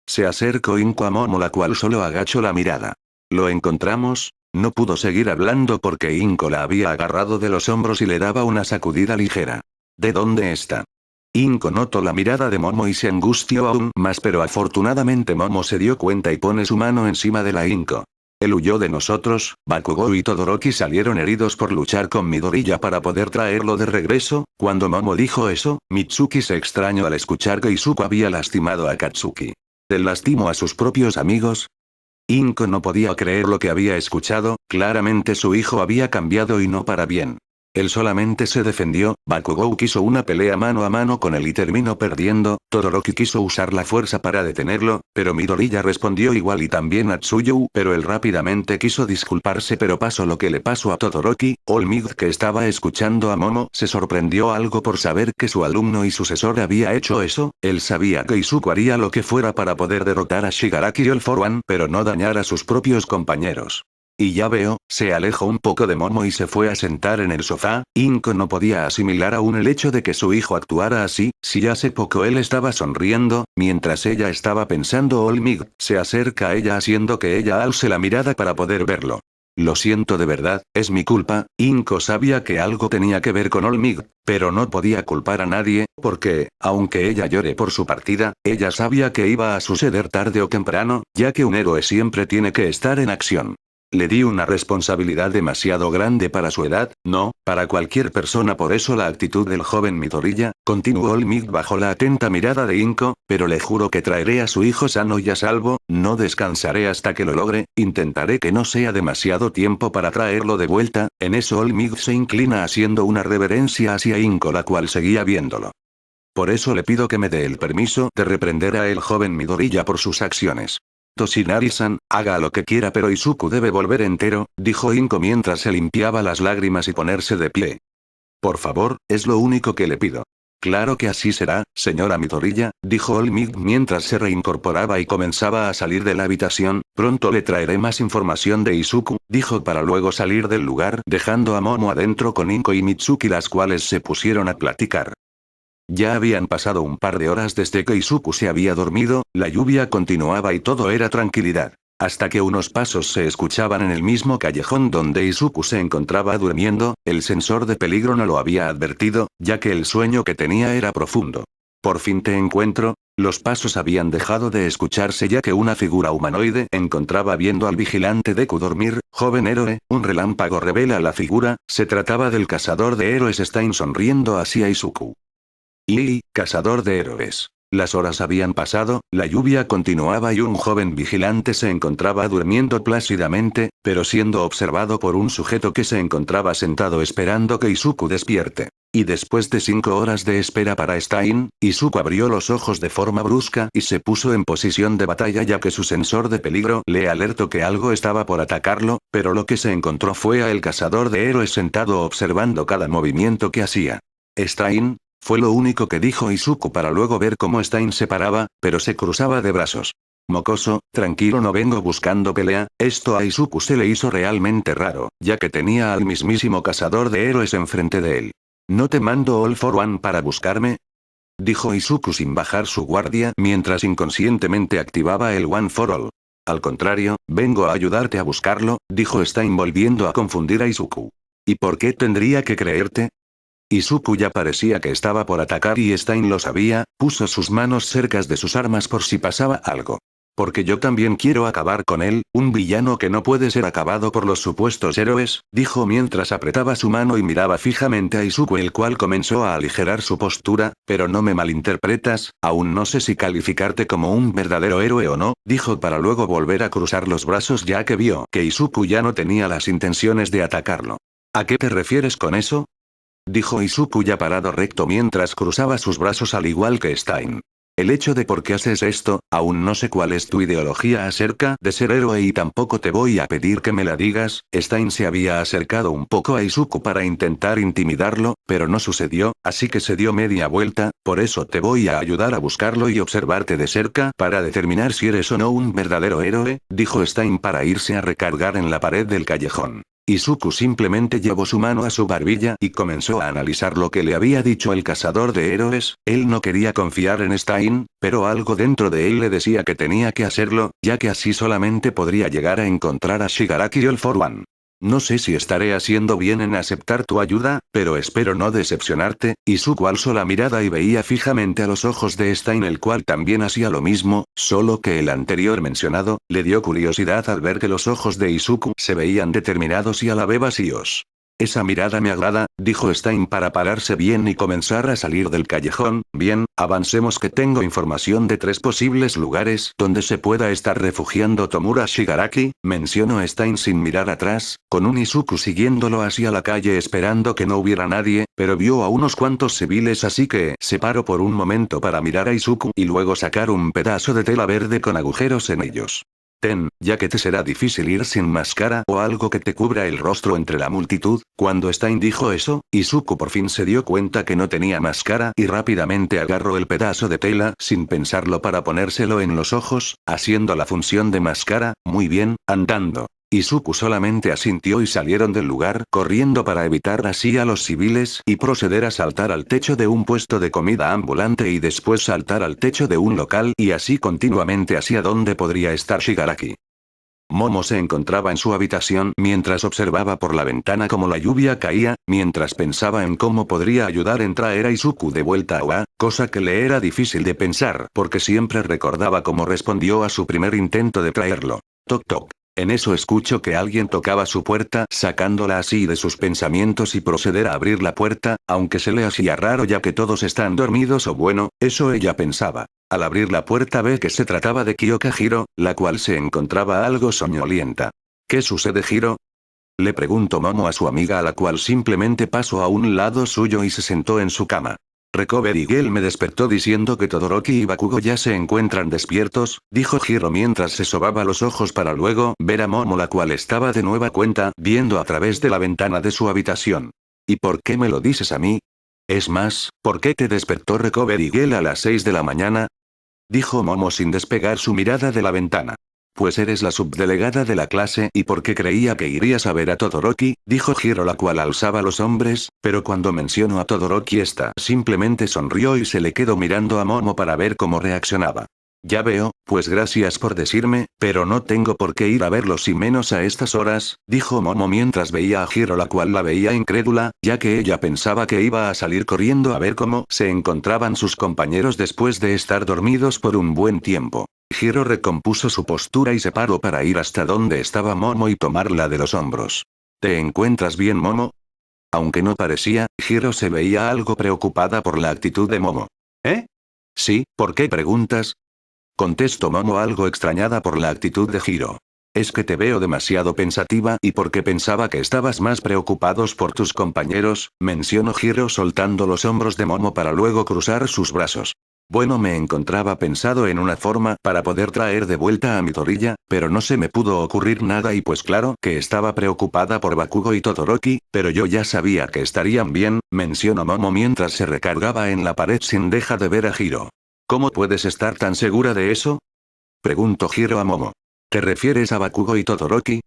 [SPEAKER 1] Se acercó Inko a Momo, la cual solo agachó la mirada. ¿Lo encontramos? No pudo seguir hablando porque Inko la había agarrado de los hombros y le daba una sacudida ligera. ¿De dónde está? Inko notó la mirada de Momo y se angustió aún más, pero afortunadamente Momo se dio cuenta y pone su mano encima de la Inko. Él huyó de nosotros. Bakugou y Todoroki salieron heridos por luchar con Midoriya para poder traerlo de regreso. Cuando Momo dijo eso, Mitsuki se extrañó al escuchar que Izuku había lastimado a Katsuki. ¿Él lastimó a sus propios amigos? Inko no podía creer lo que había escuchado. Claramente su hijo había cambiado y no para bien. Él solamente se defendió. Bakugou quiso una pelea mano a mano con él y terminó perdiendo. Todoroki quiso usar la fuerza para detenerlo, pero Midoriya respondió igual y también a Tsuyu, pero él rápidamente quiso disculparse, pero pasó lo que le pasó a Todoroki. Olmig, que estaba escuchando a Momo, se sorprendió algo por saber que su alumno y sucesor había hecho eso. Él sabía que Izuku haría lo que fuera para poder derrotar a Shigaraki All For One, pero no dañar a sus propios compañeros. Y ya veo, se alejó un poco de Momo y se fue a sentar en el sofá. Inko no podía asimilar aún el hecho de que su hijo actuara así. Si hace poco él estaba sonriendo, mientras ella estaba pensando. Olmig se acerca a ella haciendo que ella alce la mirada para poder verlo. Lo siento de verdad, es mi culpa. Inko sabía que algo tenía que ver con Olmig, pero no podía culpar a nadie, porque, aunque ella llore por su partida, ella sabía que iba a suceder tarde o temprano, ya que un héroe siempre tiene que estar en acción. Le di una responsabilidad demasiado grande para su edad, no, para cualquier persona. Por eso la actitud del joven Midoriya, continuó Olmig bajo la atenta mirada de Inko, pero le juro que traeré a su hijo sano y a salvo, no descansaré hasta que lo logre, intentaré que no sea demasiado tiempo para traerlo de vuelta. En eso Olmig se inclina haciendo una reverencia hacia Inko, la cual seguía viéndolo. Por eso le pido que me dé el permiso de reprender a el joven Midoriya por sus acciones. Toshinari-san, haga lo que quiera, pero Izuku debe volver entero, dijo Inko mientras se limpiaba las lágrimas y ponerse de pie. Por favor, es lo único que le pido. Claro que así será, señora Midoriya, dijo Olmig mientras se reincorporaba y comenzaba a salir de la habitación. Pronto le traeré más información de Izuku, dijo para luego salir del lugar dejando a Momo adentro con Inko y Mitsuki, las cuales se pusieron a platicar. Ya habían pasado un par de horas desde que Izuku se había dormido, la lluvia continuaba y todo era tranquilidad. Hasta que unos pasos se escuchaban en el mismo callejón donde Izuku se encontraba durmiendo. El sensor de peligro no lo había advertido, ya que el sueño que tenía era profundo. Por fin te encuentro. Los pasos habían dejado de escucharse ya que una figura humanoide encontraba viendo al vigilante Deku dormir. Joven héroe, un relámpago revela la figura. Se trataba del cazador de héroes Stein sonriendo hacia Izuku. Cazador de héroes. Las horas habían pasado, la lluvia continuaba y un joven vigilante se encontraba durmiendo plácidamente, pero siendo observado por un sujeto que se encontraba sentado esperando que Izuku despierte. Y después de 5 horas de espera para Stein, Izuku abrió los ojos de forma brusca y se puso en posición de batalla ya que su sensor de peligro le alertó que algo estaba por atacarlo, pero lo que se encontró fue a el cazador de héroes sentado observando cada movimiento que hacía. Stein, fue lo único que dijo Izuku para luego ver cómo Stein se paraba, pero se cruzaba de brazos. Mocoso, tranquilo, no vengo buscando pelea. Esto a Izuku se le hizo realmente raro, ya que tenía al mismísimo cazador de héroes enfrente de él. ¿No te mando All for One para buscarme?, dijo Izuku sin bajar su guardia mientras inconscientemente activaba el One for All. Al contrario, vengo a ayudarte a buscarlo, dijo Stein volviendo a confundir a Izuku. ¿Y por qué tendría que creerte? Izuku ya parecía que estaba por atacar y Stein lo sabía, puso sus manos cerca de sus armas por si pasaba algo. Porque yo también quiero acabar con él, un villano que no puede ser acabado por los supuestos héroes, dijo mientras apretaba su mano y miraba fijamente a Izuku, el cual comenzó a aligerar su postura. Pero no me malinterpretas, aún no sé si calificarte como un verdadero héroe o no, dijo para luego volver a cruzar los brazos ya que vio que Izuku ya no tenía las intenciones de atacarlo. ¿A qué te refieres con eso?, dijo Izuku ya parado recto mientras cruzaba sus brazos al igual que Stein. El hecho de por qué haces esto, aún no sé cuál es tu ideología acerca de ser héroe y tampoco te voy a pedir que me la digas. Stein se había acercado un poco a Izuku para intentar intimidarlo, pero no sucedió, así que se dio media vuelta. Por eso te voy a ayudar a buscarlo y observarte de cerca para determinar si eres o no un verdadero héroe, dijo Stein para irse a recargar en la pared del callejón. Izuku simplemente llevó su mano a su barbilla y comenzó a analizar lo que le había dicho el cazador de héroes. Él no quería confiar en Stein, pero algo dentro de él le decía que tenía que hacerlo, ya que así solamente podría llegar a encontrar a Shigaraki All for One. No sé si estaré haciendo bien en aceptar tu ayuda, pero espero no decepcionarte. Izuku alzó la mirada y veía fijamente a los ojos de Stein, el cual también hacía lo mismo, solo que el anterior mencionado, le dio curiosidad al ver que los ojos de Izuku se veían determinados y a la vez vacíos. Esa mirada me agrada, dijo Stein para pararse bien y comenzar a salir del callejón. Bien, avancemos que tengo información de 3 posibles lugares donde se pueda estar refugiando Tomura Shigaraki, mencionó Stein sin mirar atrás, con un Izuku siguiéndolo hacia la calle esperando que no hubiera nadie, pero vio a unos cuantos civiles así que se paró por un momento para mirar a Izuku y luego sacar un pedazo de tela verde con agujeros en ellos. Ten, ya que te será difícil ir sin máscara o algo que te cubra el rostro entre la multitud. Cuando Stein dijo eso, Izuku por fin se dio cuenta que no tenía máscara y rápidamente agarró el pedazo de tela sin pensarlo para ponérselo en los ojos, haciendo la función de máscara. Muy bien, andando. Izuku solamente asintió y salieron del lugar corriendo para evitar así a los civiles y proceder a saltar al techo de un puesto de comida ambulante y después saltar al techo de un local y así continuamente hacia donde podría estar Shigaraki. Momo se encontraba en su habitación mientras observaba por la ventana cómo la lluvia caía, mientras pensaba en cómo podría ayudar en traer a Izuku de vuelta a Oa, cosa que le era difícil de pensar porque siempre recordaba cómo respondió a su primer intento de traerlo. Toc toc. En eso escucho que alguien tocaba su puerta, sacándola así de sus pensamientos y proceder a abrir la puerta, aunque se le hacía raro ya que todos están dormidos o bueno, eso ella pensaba. Al abrir la puerta ve que se trataba de Kyoka Hiro, la cual se encontraba algo soñolienta. ¿Qué sucede, Hiro?, le preguntó Momo a su amiga, a la cual simplemente pasó a un lado suyo y se sentó en su cama. Recovery Girl me despertó diciendo que Todoroki y Bakugo ya se encuentran despiertos, dijo Hiro mientras se sobaba los ojos para luego ver a Momo, la cual estaba de nueva cuenta viendo a través de la ventana de su habitación. ¿Y por qué me lo dices a mí? Es más, ¿por qué te despertó Recovery Girl a las 6 de la mañana? Dijo Momo sin despegar su mirada de la ventana. Pues eres la subdelegada de la clase y porque creía que irías a ver a Todoroki, dijo Hiro, la cual alzaba los hombres, pero cuando mencionó a Todoroki esta simplemente sonrió y se le quedó mirando a Momo para ver cómo reaccionaba. Ya veo, pues gracias por decirme, pero no tengo por qué ir a verlos y menos a estas horas, dijo Momo mientras veía a Hiro, la cual la veía incrédula, ya que ella pensaba que iba a salir corriendo a ver cómo se encontraban sus compañeros después de estar dormidos por un buen tiempo. Hiro recompuso su postura y se paró para ir hasta donde estaba Momo y tomarla de los hombros. ¿Te encuentras bien, Momo? Aunque no parecía, Hiro se veía algo preocupada por la actitud de Momo. ¿Eh? Sí, ¿por qué preguntas?, contestó Momo algo extrañada por la actitud de Hiro. Es que te veo demasiado pensativa y porque pensaba que estabas más preocupados por tus compañeros, mencionó Hiro soltando los hombros de Momo para luego cruzar sus brazos. Bueno, me encontraba pensado en una forma para poder traer de vuelta a mi Torilla, pero no se me pudo ocurrir nada y pues claro que estaba preocupada por Bakugo y Todoroki, pero yo ya sabía que estarían bien, mencionó Momo mientras se recargaba en la pared sin dejar de ver a Hiro. ¿Cómo puedes estar tan segura de eso? Preguntó Hiro a Momo. ¿Te refieres a Bakugo y Todoroki?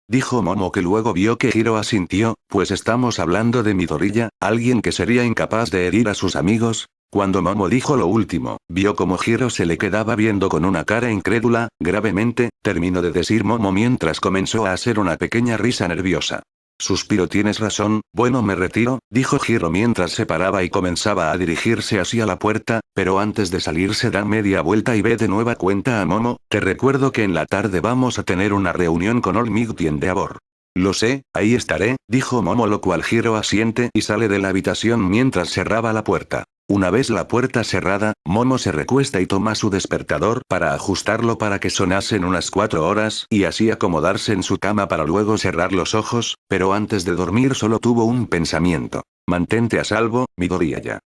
[SPEAKER 1] Dijo Momo, que luego vio que Hiro asintió, pues estamos hablando de Midoriya, alguien que sería incapaz de herir a sus amigos. Cuando Momo dijo lo último, vio como Hiro se le quedaba viendo con una cara incrédula. Gravemente, terminó de decir Momo mientras comenzó a hacer una pequeña risa nerviosa. Suspiró. Tienes razón, bueno, me retiro, dijo Hiro mientras se paraba y comenzaba a dirigirse hacia la puerta, pero antes de salir se da media vuelta y ve de nueva cuenta a Momo. Te recuerdo que en la tarde vamos a tener una reunión con All Might and Endeavor. Lo sé, ahí estaré, dijo Momo, lo cual Hiro asiente y sale de la habitación mientras cerraba la puerta. Una vez la puerta cerrada, Momo se recuesta y toma su despertador para ajustarlo para que sonasen unas 4 horas y así acomodarse en su cama para luego cerrar los ojos, pero antes de dormir solo tuvo un pensamiento. Mantente a salvo, Midoriya.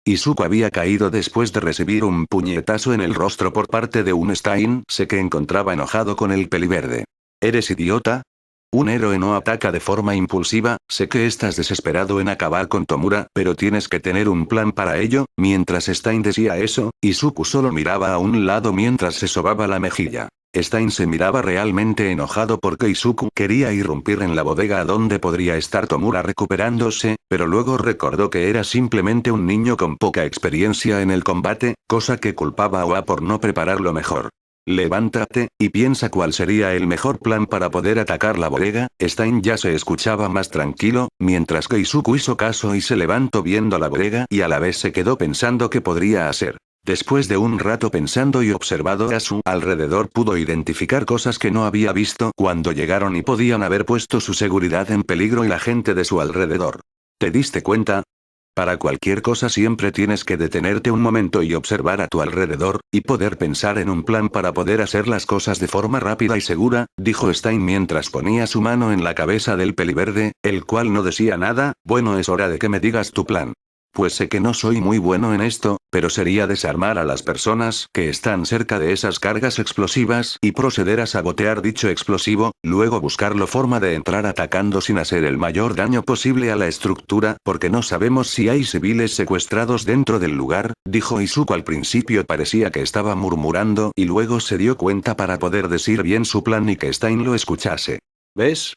[SPEAKER 1] Izuku había caído después de recibir un puñetazo en el rostro por parte de un Stein, sé que encontraba enojado con el peliverde. ¿Eres idiota? Un héroe no ataca de forma impulsiva, sé que estás desesperado en acabar con Tomura, pero tienes que tener un plan para ello. Mientras Stein decía eso, Izuku solo miraba a un lado mientras se sobaba la mejilla. Stein se miraba realmente enojado porque Izuku quería irrumpir en la bodega a donde podría estar Tomura recuperándose, pero luego recordó que era simplemente un niño con poca experiencia en el combate, cosa que culpaba a Oa por no prepararlo mejor. Levántate, y piensa cuál sería el mejor plan para poder atacar la bodega. Stein ya se escuchaba más tranquilo, mientras que Izuku hizo caso y se levantó viendo la bodega y a la vez se quedó pensando qué podría hacer. Después de un rato pensando y observado a su alrededor, pudo identificar cosas que no había visto cuando llegaron y podían haber puesto su seguridad en peligro y la gente de su alrededor. ¿Te diste cuenta? Para cualquier cosa siempre tienes que detenerte un momento y observar a tu alrededor, y poder pensar en un plan para poder hacer las cosas de forma rápida y segura, dijo Stein mientras ponía su mano en la cabeza del peliverde, el cual no decía nada. Bueno, es hora de que me digas tu plan. Pues sé que no soy muy bueno en esto, pero sería desarmar a las personas que están cerca de esas cargas explosivas y proceder a sabotear dicho explosivo, luego buscar la forma de entrar atacando sin hacer el mayor daño posible a la estructura, porque no sabemos si hay civiles secuestrados dentro del lugar, dijo Izuku. Al principio parecía que estaba murmurando y luego se dio cuenta para poder decir bien su plan y que Stein lo escuchase. ¿Ves?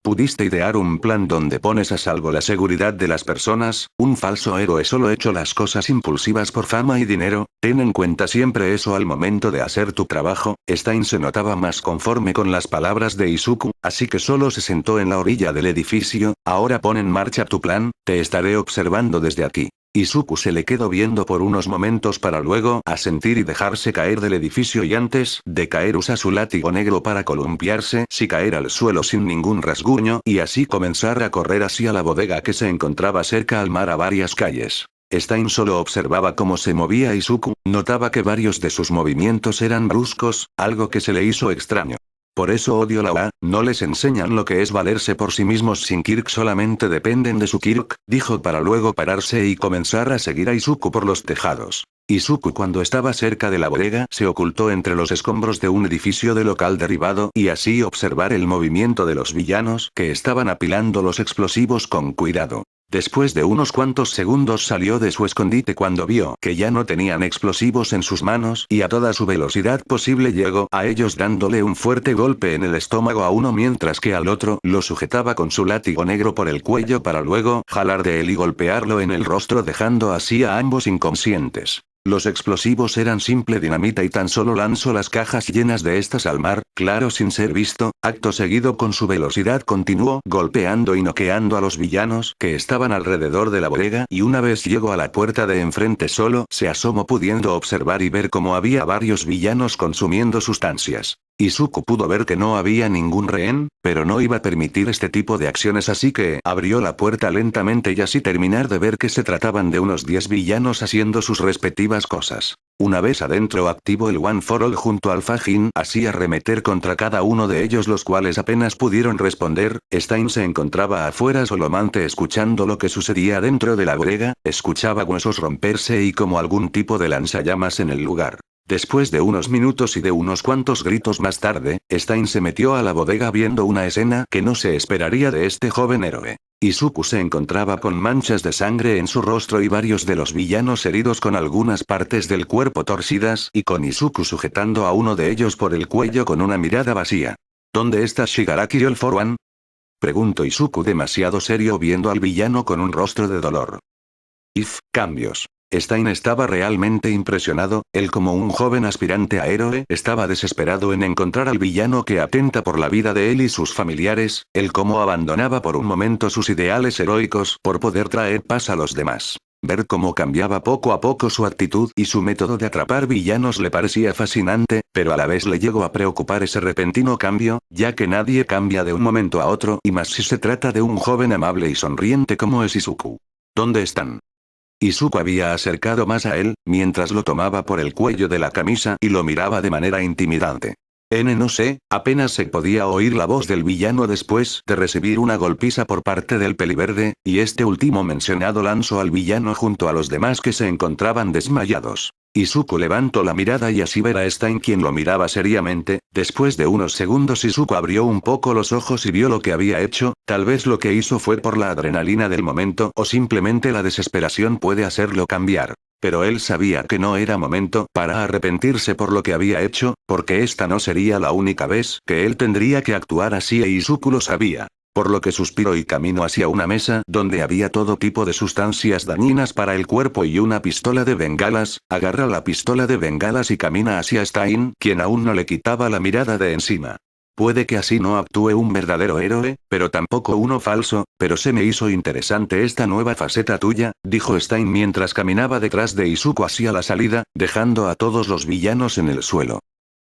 [SPEAKER 1] Pudiste idear un plan donde pones a salvo la seguridad de las personas. Un falso héroe solo hecho las cosas impulsivas por fama y dinero. Ten en cuenta siempre eso al momento de hacer tu trabajo. Stein se notaba más conforme con las palabras de Izuku, así que solo se sentó en la orilla del edificio. Ahora pon en marcha tu plan, te estaré observando desde aquí. Izuku se le quedó viendo por unos momentos para luego asentir y dejarse caer del edificio, y antes de caer usa su látigo negro para columpiarse y caer al suelo sin ningún rasguño y así comenzar a correr hacia la bodega que se encontraba cerca al mar a varias calles. Stein solo observaba cómo se movía Izuku, notaba que varios de sus movimientos eran bruscos, algo que se le hizo extraño. Por eso odio la OA, no les enseñan lo que es valerse por sí mismos. Sin Kirk solamente dependen de su Kirk, dijo para luego pararse y comenzar a seguir a Izuku por los tejados. Izuku, cuando estaba cerca de la bodega, se ocultó entre los escombros de un edificio de local derribado y así observar el movimiento de los villanos que estaban apilando los explosivos con cuidado. Después de unos cuantos segundos salió de su escondite cuando vio que ya no tenían explosivos en sus manos y a toda su velocidad posible llegó a ellos dándole un fuerte golpe en el estómago a uno mientras que al otro lo sujetaba con su látigo negro por el cuello para luego jalar de él y golpearlo en el rostro dejando así a ambos inconscientes. Los explosivos eran simple dinamita y tan solo lanzó las cajas llenas de estas al mar, claro, sin ser visto. Acto seguido con su velocidad continuó golpeando y noqueando a los villanos que estaban alrededor de la bodega y una vez llegó a la puerta de enfrente solo se asomó pudiendo observar y ver cómo había varios villanos consumiendo sustancias. Izuku pudo ver que no había ningún rehén, pero no iba a permitir este tipo de acciones, así que abrió la puerta lentamente y así terminar de ver que se trataban de unos 10 villanos haciendo sus respectivas cosas. Una vez adentro activó el One for All junto al Fajin, así arremeter contra cada uno de ellos, los cuales apenas pudieron responder. Stein se encontraba afuera solamente escuchando lo que sucedía dentro de la bodega, escuchaba huesos romperse y como algún tipo de lanzallamas en el lugar. Después de unos minutos y de unos cuantos gritos más tarde, Stein se metió a la bodega viendo una escena que no se esperaría de este joven héroe. Izuku se encontraba con manchas de sangre en su rostro y varios de los villanos heridos con algunas partes del cuerpo torcidas y con Izuku sujetando a uno de ellos por el cuello con una mirada vacía. ¿Dónde está Shigaraki All for One? Preguntó Izuku demasiado serio viendo al villano con un rostro de dolor. Cambios. Stein estaba realmente impresionado, él como un joven aspirante a héroe estaba desesperado en encontrar al villano que atenta por la vida de él y sus familiares, él como abandonaba por un momento sus ideales heroicos por poder traer paz a los demás. Ver cómo cambiaba poco a poco su actitud y su método de atrapar villanos le parecía fascinante, pero a la vez le llegó a preocupar ese repentino cambio, ya que nadie cambia de un momento a otro y más si se trata de un joven amable y sonriente como es Izuku. ¿Dónde están? Izuku había acercado más a él, mientras lo tomaba por el cuello de la camisa y lo miraba de manera intimidante. No sé, apenas se podía oír la voz del villano después de recibir una golpiza por parte del peliverde, y este último mencionado lanzó al villano junto a los demás que se encontraban desmayados. Izuku levantó la mirada y así ver a Stein quien lo miraba seriamente. Después de unos segundos Izuku abrió un poco los ojos y vio lo que había hecho, tal vez lo que hizo fue por la adrenalina del momento o simplemente la desesperación puede hacerlo cambiar. Pero él sabía que no era momento para arrepentirse por lo que había hecho, porque esta no sería la única vez que él tendría que actuar así e Izuku lo sabía. Por lo que suspiró y caminó hacia una mesa donde había todo tipo de sustancias dañinas para el cuerpo y una pistola de bengalas, agarra la pistola de bengalas y camina hacia Stein, quien aún no le quitaba la mirada de encima. Puede que así no actúe un verdadero héroe, pero tampoco uno falso, pero se me hizo interesante esta nueva faceta tuya, dijo Stein mientras caminaba detrás de Izuku hacia la salida, dejando a todos los villanos en el suelo.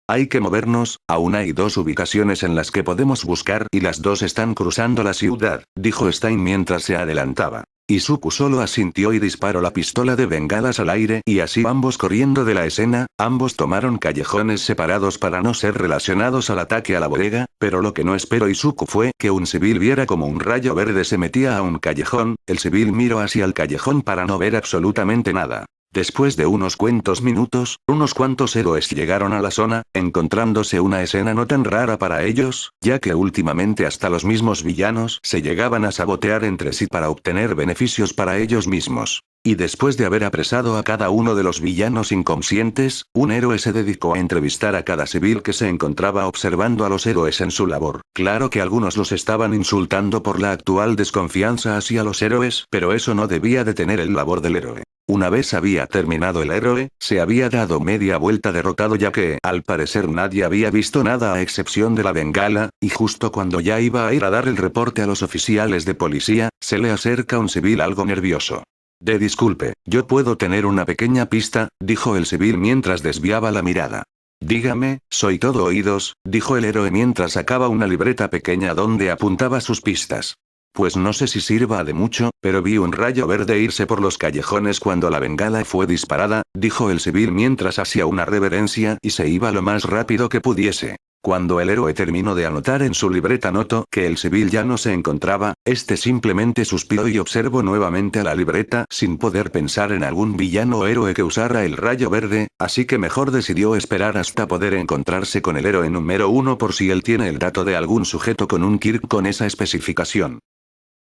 [SPEAKER 1] Hay que movernos, aún hay 2 ubicaciones en las que podemos buscar y las 2 están cruzando la ciudad, dijo Stein mientras se adelantaba. Izuku solo asintió y disparó la pistola de bengalas al aire y así ambos corriendo de la escena, ambos tomaron callejones separados para no ser relacionados al ataque a la bodega, pero lo que no esperó Izuku fue que un civil viera como un rayo verde se metía a un callejón, el civil miró hacia el callejón para no ver absolutamente nada. Después de unos cuantos minutos, unos cuantos héroes llegaron a la zona, encontrándose una escena no tan rara para ellos, ya que últimamente hasta los mismos villanos se llegaban a sabotear entre sí para obtener beneficios para ellos mismos. Y después de haber apresado a cada uno de los villanos inconscientes, un héroe se dedicó a entrevistar a cada civil que se encontraba observando a los héroes en su labor. Claro que algunos los estaban insultando por la actual desconfianza hacia los héroes, pero eso no debía detener el labor del héroe. Una vez había terminado el héroe, se había dado media vuelta derrotado ya que, al parecer nadie había visto nada a excepción de la bengala, y justo cuando ya iba a ir a dar el reporte a los oficiales de policía, se le acerca un civil algo nervioso. Disculpe, yo puedo tener una pequeña pista, dijo el civil mientras desviaba la mirada. Dígame, soy todo oídos, dijo el héroe mientras sacaba una libreta pequeña donde apuntaba sus pistas. Pues no sé si sirva de mucho, pero vi un rayo verde irse por los callejones cuando la bengala fue disparada, dijo el civil mientras hacía una reverencia y se iba lo más rápido que pudiese. Cuando el héroe terminó de anotar en su libreta notó que el civil ya no se encontraba, este simplemente suspiró y observó nuevamente a la libreta sin poder pensar en algún villano o héroe que usara el rayo verde, así que mejor decidió esperar hasta poder encontrarse con el héroe número 1 por si él tiene el dato de algún sujeto con un Kirk con esa especificación.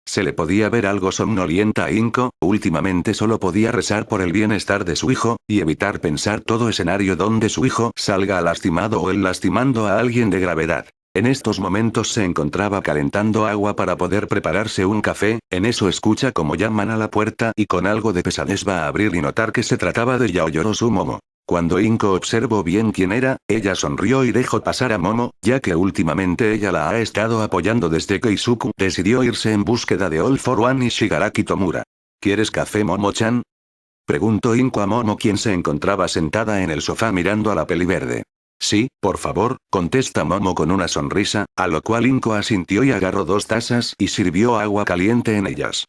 [SPEAKER 1] Se le podía ver algo somnolienta a Inko, últimamente solo podía rezar por el bienestar de su hijo, y evitar pensar todo escenario donde su hijo salga lastimado o él lastimando a alguien de gravedad. En estos momentos se encontraba calentando agua para poder prepararse un café, en eso escucha como llaman a la puerta y con algo de pesadez va a abrir y notar que se trataba de Yaoyorozu Momo. Cuando Inko observó bien quién era, ella sonrió y dejó pasar a Momo, ya que últimamente ella la ha estado apoyando desde que Izuku decidió irse en búsqueda de All for One y Shigaraki Tomura. ¿Quieres café Momo-chan? Preguntó Inko a Momo quien se encontraba sentada en el sofá mirando a la peli verde. Sí, por favor, contesta Momo con una sonrisa, a lo cual Inko asintió y agarró 2 tazas y sirvió agua caliente en ellas.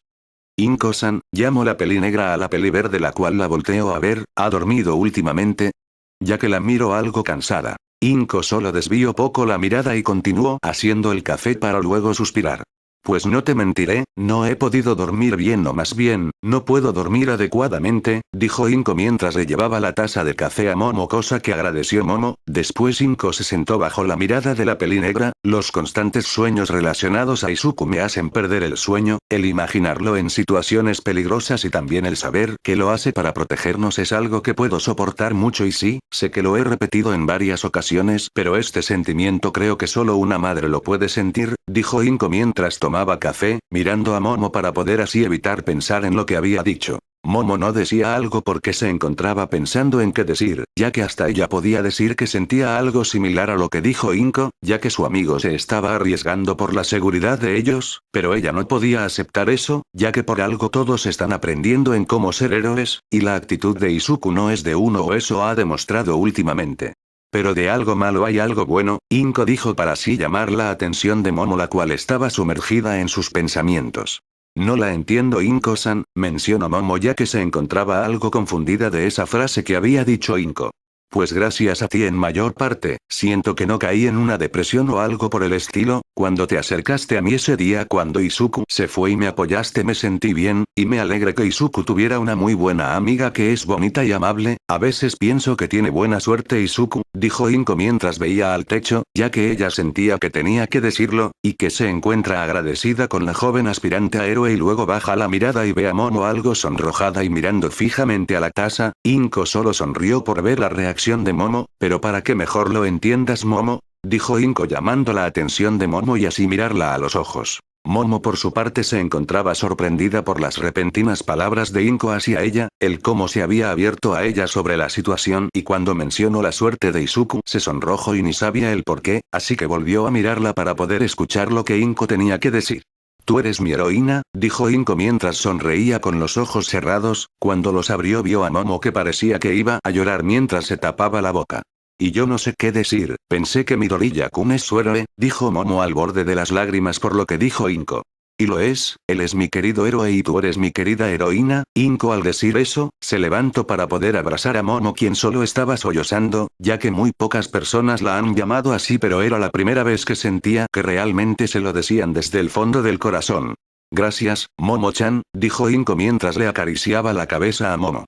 [SPEAKER 1] Inko-san, llamo la peli negra a la peli verde la cual la volteo a ver, ¿ha dormido últimamente? Ya que la miro algo cansada. Inko solo desvió poco la mirada y continuó haciendo el café para luego suspirar. Pues no te mentiré, no he podido dormir bien o más bien, no puedo dormir adecuadamente, dijo Inko mientras le llevaba la taza de café a Momo, cosa que agradeció Momo. Después Inko se sentó bajo la mirada de la peli negra. Los constantes sueños relacionados a Izuku me hacen perder el sueño, el imaginarlo en situaciones peligrosas y también el saber que lo hace para protegernos es algo que puedo soportar mucho y sí, sé que lo he repetido en varias ocasiones, pero este sentimiento creo que solo una madre lo puede sentir, dijo Inko mientras tomaba café, mirando a Momo para poder así evitar pensar en lo que había dicho. Momo no decía algo porque se encontraba pensando en qué decir, ya que hasta ella podía decir que sentía algo similar a lo que dijo Inko, ya que su amigo se estaba arriesgando por la seguridad de ellos, pero ella no podía aceptar eso, ya que por algo todos están aprendiendo en cómo ser héroes, y la actitud de Izuku no es de uno o eso ha demostrado últimamente. Pero de algo malo hay algo bueno, Inko dijo para así llamar la atención de Momo, la cual estaba sumergida en sus pensamientos. No la entiendo, Inko-san, mencionó Momo ya que se encontraba algo confundida de esa frase que había dicho Inko. Pues gracias a ti en mayor parte, siento que no caí en una depresión o algo por el estilo. Cuando te acercaste a mí ese día cuando Izuku se fue y me apoyaste me sentí bien, y me alegra que Izuku tuviera una muy buena amiga que es bonita y amable. A veces pienso que tiene buena suerte Izuku, dijo Inko mientras veía al techo, ya que ella sentía que tenía que decirlo, y que se encuentra agradecida con la joven aspirante a héroe y luego baja la mirada y ve a Momo algo sonrojada y mirando fijamente a la taza. Inko solo sonrió por ver la reacción de Momo, pero para que mejor lo entiendas Momo, dijo Inko llamando la atención de Momo y así mirarla a los ojos. Momo por su parte se encontraba sorprendida por las repentinas palabras de Inko hacia ella, el cómo se había abierto a ella sobre la situación y cuando mencionó la suerte de Izuku se sonrojó y ni sabía el por qué, así que volvió a mirarla para poder escuchar lo que Inko tenía que decir. Tú eres mi heroína, dijo Inko mientras sonreía con los ojos cerrados. Cuando los abrió vio a Momo que parecía que iba a llorar mientras se tapaba la boca. Y yo no sé qué decir, pensé que Midoriya-kun es su héroe, dijo Momo al borde de las lágrimas por lo que dijo Inko. Y lo es, él es mi querido héroe y tú eres mi querida heroína. Inko al decir eso, se levantó para poder abrazar a Momo quien solo estaba sollozando, ya que muy pocas personas la han llamado así pero era la primera vez que sentía que realmente se lo decían desde el fondo del corazón. Gracias, Momo-chan, dijo Inko mientras le acariciaba la cabeza a Momo.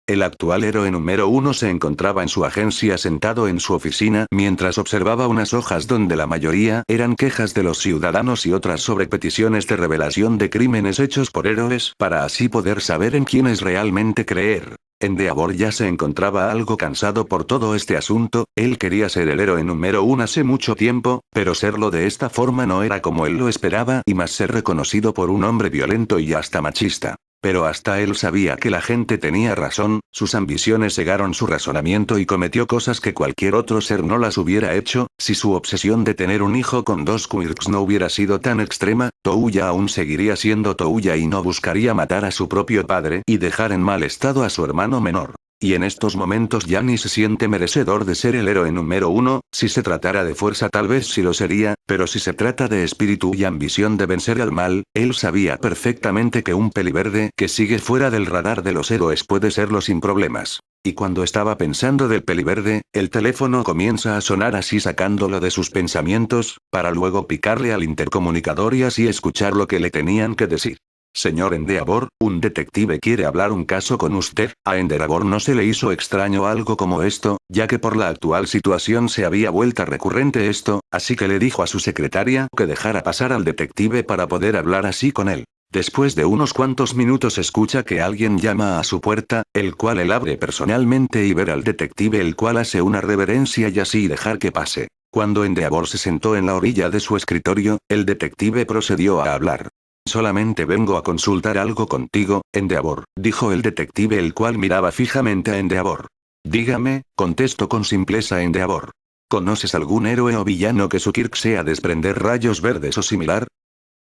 [SPEAKER 1] El actual héroe número 1 se encontraba en su agencia sentado en su oficina mientras observaba unas hojas donde la mayoría eran quejas de los ciudadanos y otras sobre peticiones de revelación de crímenes hechos por héroes para así poder saber en quiénes realmente creer. Endeavor ya se encontraba algo cansado por todo este asunto, él quería ser el héroe número 1 hace mucho tiempo, pero serlo de esta forma no era como él lo esperaba y más ser reconocido por un hombre violento y hasta machista. Pero hasta él sabía que la gente tenía razón, sus ambiciones cegaron su razonamiento y cometió cosas que cualquier otro ser no las hubiera hecho. Si su obsesión de tener un hijo con 2 quirks no hubiera sido tan extrema, Touya aún seguiría siendo Touya y no buscaría matar a su propio padre y dejar en mal estado a su hermano menor. Y en estos momentos ya ni se siente merecedor de ser el héroe número 1, si se tratara de fuerza tal vez sí lo sería, pero si se trata de espíritu y ambición de vencer al mal, él sabía perfectamente que un peliverde que sigue fuera del radar de los héroes puede serlo sin problemas. Y cuando estaba pensando del peliverde, el teléfono comienza a sonar así sacándolo de sus pensamientos, para luego picarle al intercomunicador y así escuchar lo que le tenían que decir. Señor Endeavor, un detective quiere hablar un caso con usted. A Endeavor no se le hizo extraño algo como esto, ya que por la actual situación se había vuelto recurrente esto, así que le dijo a su secretaria que dejara pasar al detective para poder hablar así con él. Después de unos cuantos minutos escucha que alguien llama a su puerta, el cual él abre personalmente y ver al detective el cual hace una reverencia y así dejar que pase. Cuando Endeavor se sentó en la orilla de su escritorio, el detective procedió a hablar. Solamente vengo a consultar algo contigo, Endeavor, dijo el detective el cual miraba fijamente a Endeavor. Dígame, contestó con simpleza Endeavor. ¿Conoces algún héroe o villano que su quirk sea desprender rayos verdes o similar?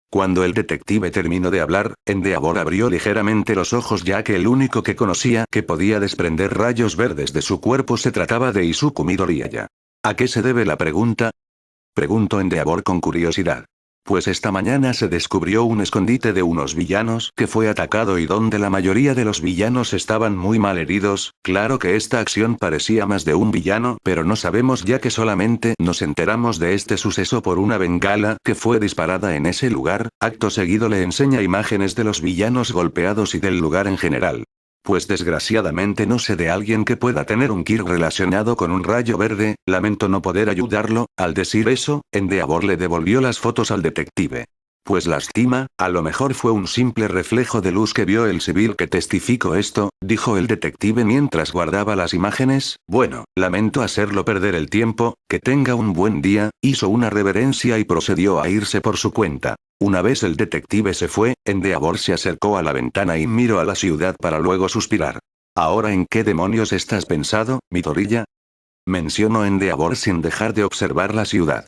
[SPEAKER 1] Cuando el detective terminó de hablar, Endeavor abrió ligeramente los ojos ya que el único que conocía que podía desprender rayos verdes de su cuerpo se trataba de Izuku Midoriya. ¿A qué se debe la pregunta? Preguntó Endeavor con curiosidad. Pues esta mañana se descubrió un escondite de unos villanos que fue atacado y donde la mayoría de los villanos estaban muy mal heridos. Claro que esta acción parecía más de un villano, pero no sabemos ya que solamente nos enteramos de este suceso por una bengala que fue disparada en ese lugar. Acto seguido le enseña imágenes de los villanos golpeados y del lugar en general. Pues desgraciadamente no sé de alguien que pueda tener un kit relacionado con un rayo verde, lamento no poder ayudarlo. Al decir eso, Endeavor le devolvió las fotos al detective. Pues lástima, a lo mejor fue un simple reflejo de luz que vio el civil que testificó esto, dijo el detective mientras guardaba las imágenes. Bueno, lamento hacerlo perder el tiempo, que tenga un buen día, hizo una reverencia y procedió a irse por su cuenta. Una vez el detective se fue, Endeavor se acercó a la ventana y miró a la ciudad para luego suspirar. ¿Ahora en qué demonios estás pensado, Midoriya? Mencionó Endeavor sin dejar de observar la ciudad.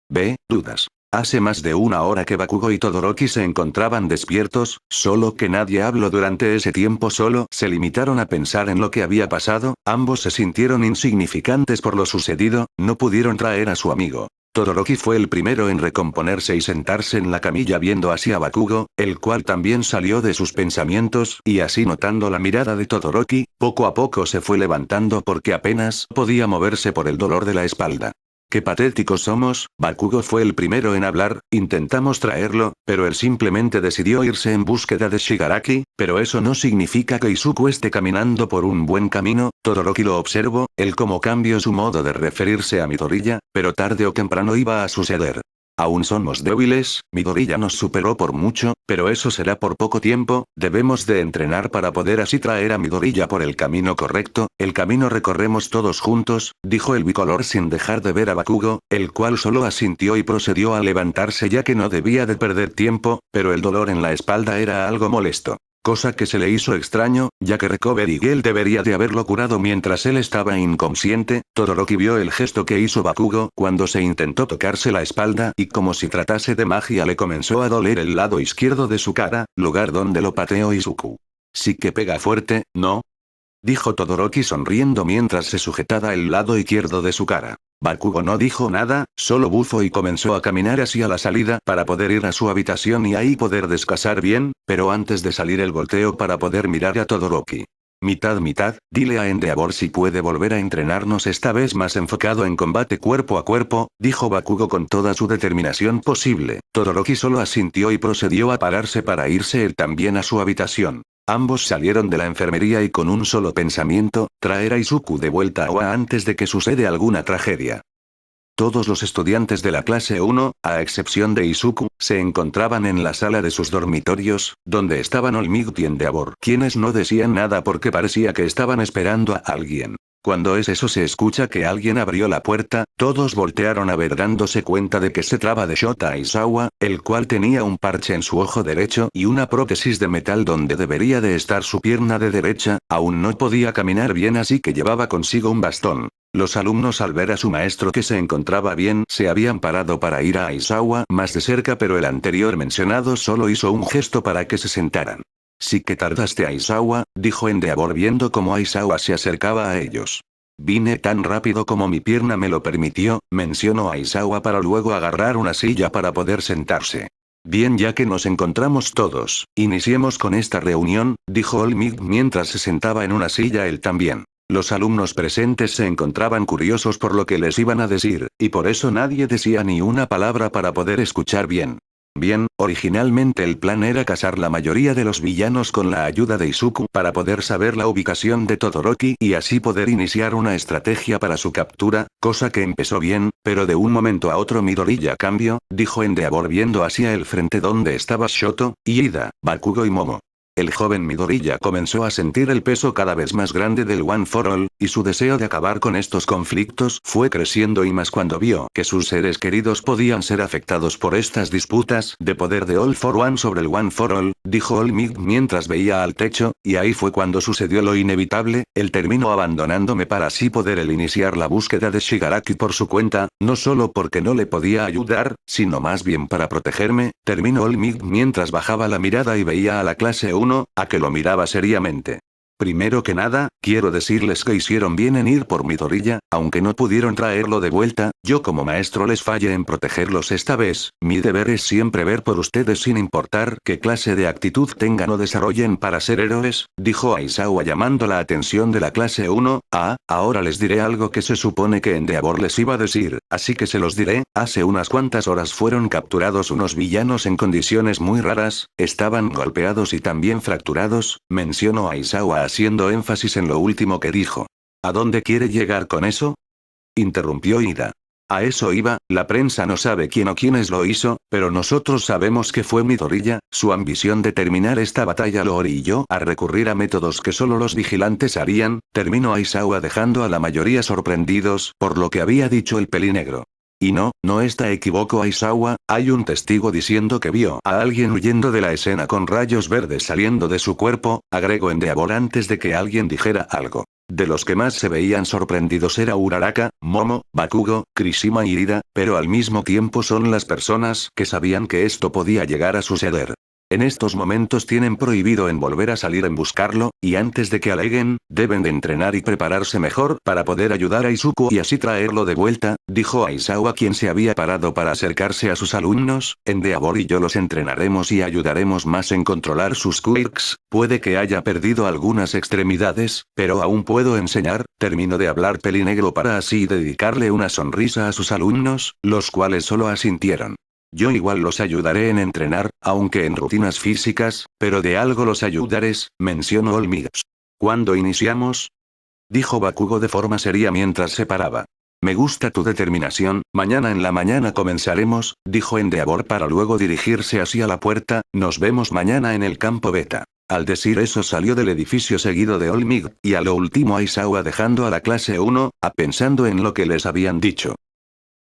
[SPEAKER 1] Ve, dudas. Hace más de una hora que Bakugo y Todoroki se encontraban despiertos, solo que nadie habló durante ese tiempo, solo se limitaron a pensar en lo que había pasado, ambos se sintieron insignificantes por lo sucedido, no pudieron traer a su amigo. Todoroki fue el primero en recomponerse y sentarse en la camilla viendo hacia Bakugo, el cual también salió de sus pensamientos, y así notando la mirada de Todoroki, poco a poco se fue levantando porque apenas podía moverse por el dolor de la espalda. Qué patéticos somos, Bakugo fue el primero en hablar, intentamos traerlo, pero él simplemente decidió irse en búsqueda de Shigaraki, pero eso no significa que Izuku esté caminando por un buen camino. Todoroki lo observó, él como cambió su modo de referirse a Midoriya, pero tarde o temprano iba a suceder. Aún somos débiles, Midoriya nos superó por mucho, pero eso será por poco tiempo, debemos de entrenar para poder así traer a Midoriya por el camino correcto, el camino recorremos todos juntos, dijo el bicolor sin dejar de ver a Bakugo, el cual solo asintió y procedió a levantarse ya que no debía de perder tiempo, pero el dolor en la espalda era algo molesto. Cosa que se le hizo extraño, ya que Recover Girl debería de haberlo curado mientras él estaba inconsciente. Todoroki vio el gesto que hizo Bakugo cuando se intentó tocarse la espalda y como si tratase de magia le comenzó a doler el lado izquierdo de su cara, lugar donde lo pateó Izuku. Sí que pega fuerte, ¿no? Dijo Todoroki sonriendo mientras se sujetaba el lado izquierdo de su cara. Bakugo no dijo nada, solo bufó y comenzó a caminar hacia la salida para poder ir a su habitación y ahí poder descansar bien, pero antes de salir él volteó para poder mirar a Todoroki. Mitad, dile a Endeavor si puede volver a entrenarnos esta vez más enfocado en combate cuerpo a cuerpo, dijo Bakugo con toda su determinación posible. Todoroki solo asintió y procedió a pararse para irse él también a su habitación. Ambos salieron de la enfermería y con un solo pensamiento, traer a Izuku de vuelta a Oa antes de que suceda alguna tragedia. Todos los estudiantes de la clase 1, a excepción de Izuku, se encontraban en la sala de sus dormitorios, donde estaban All Might y Endeavor, quienes no decían nada porque parecía que estaban esperando a alguien. Cuando eso se escucha que alguien abrió la puerta, todos voltearon a ver dándose cuenta de que se trataba de Shota Aizawa, el cual tenía un parche en su ojo derecho y una prótesis de metal donde debería de estar su pierna de derecha, aún no podía caminar bien así que llevaba consigo un bastón. Los alumnos al ver a su maestro que se encontraba bien se habían parado para ir a Aizawa más de cerca pero el anterior mencionado solo hizo un gesto para que se sentaran. Sí que tardaste Aizawa, dijo Endeavor viendo cómo Aizawa se acercaba a ellos. Vine tan rápido como mi pierna me lo permitió, mencionó Aizawa para luego agarrar una silla para poder sentarse. Bien, ya que nos encontramos todos, iniciemos con esta reunión, dijo All Might mientras se sentaba en una silla él también. Los alumnos presentes se encontraban curiosos por lo que les iban a decir, y por eso nadie decía ni una palabra para poder escuchar bien. Bien, originalmente el plan era cazar la mayoría de los villanos con la ayuda de Izuku para poder saber la ubicación de Todoroki y así poder iniciar una estrategia para su captura, cosa que empezó bien, pero de un momento a otro Midoriya cambió, dijo Endeavor viendo hacia el frente donde estaba Shoto, Ida, Bakugo y Momo. El joven Midoriya comenzó a sentir el peso cada vez más grande del One for All, y su deseo de acabar con estos conflictos fue creciendo y más cuando vio que sus seres queridos podían ser afectados por estas disputas de poder de All for One sobre el One for All, dijo All Might mientras veía al techo, y ahí fue cuando sucedió lo inevitable, él terminó abandonándome para así poder él iniciar la búsqueda de Shigaraki por su cuenta, no solo porque no le podía ayudar, sino más bien para protegerme, terminó All Might mientras bajaba la mirada y veía a la clase 1, a que lo miraba seriamente. Primero que nada, quiero decirles que hicieron bien en ir por Midoriya, aunque no pudieron traerlo de vuelta, yo como maestro les fallé en protegerlos esta vez, mi deber es siempre ver por ustedes sin importar qué clase de actitud tengan o desarrollen para ser héroes, dijo Aizawa llamando la atención de la clase 1, ahora les diré algo que se supone que Endeavor les iba a decir, así que se los diré, hace unas cuantas horas fueron capturados unos villanos en condiciones muy raras, estaban golpeados y también fracturados, mencionó Aizawa haciendo énfasis en lo último que dijo. ¿A dónde quiere llegar con eso? Interrumpió Ida. A eso iba, la prensa no sabe quién o quiénes lo hizo, pero nosotros sabemos que fue Midoriya, su ambición de terminar esta batalla lo orilló a recurrir a métodos que solo los vigilantes harían, terminó Aizawa dejando a la mayoría sorprendidos por lo que había dicho el pelinegro. Y no está equivocado Aizawa, hay un testigo diciendo que vio a alguien huyendo de la escena con rayos verdes saliendo de su cuerpo, agregó Endeavor antes de que alguien dijera algo. De los que más se veían sorprendidos era Uraraka, Momo, Bakugo, Kirishima y Ida, pero al mismo tiempo son las personas que sabían que esto podía llegar a suceder. En estos momentos tienen prohibido en volver a salir en buscarlo, y antes de que aleguen, deben de entrenar y prepararse mejor para poder ayudar a Izuku y así traerlo de vuelta, dijo Aizawa quien se había parado para acercarse a sus alumnos, Endeavor y yo los entrenaremos y ayudaremos más en controlar sus quirks, puede que haya perdido algunas extremidades, pero aún puedo enseñar, terminó de hablar Pelinegro para así dedicarle una sonrisa a sus alumnos, los cuales solo asintieron. Yo igual los ayudaré en entrenar, aunque en rutinas físicas, pero de algo los ayudaré, mencionó Olmigas. ¿Cuándo iniciamos? Dijo Bakugo de forma seria mientras se paraba. Me gusta tu determinación, mañana en la mañana comenzaremos, dijo Endeavor para luego dirigirse hacia la puerta, nos vemos mañana en el campo beta. Al decir eso salió del edificio seguido de Olmig, y a lo último Aizawa dejando a la clase 1, pensando en lo que les habían dicho.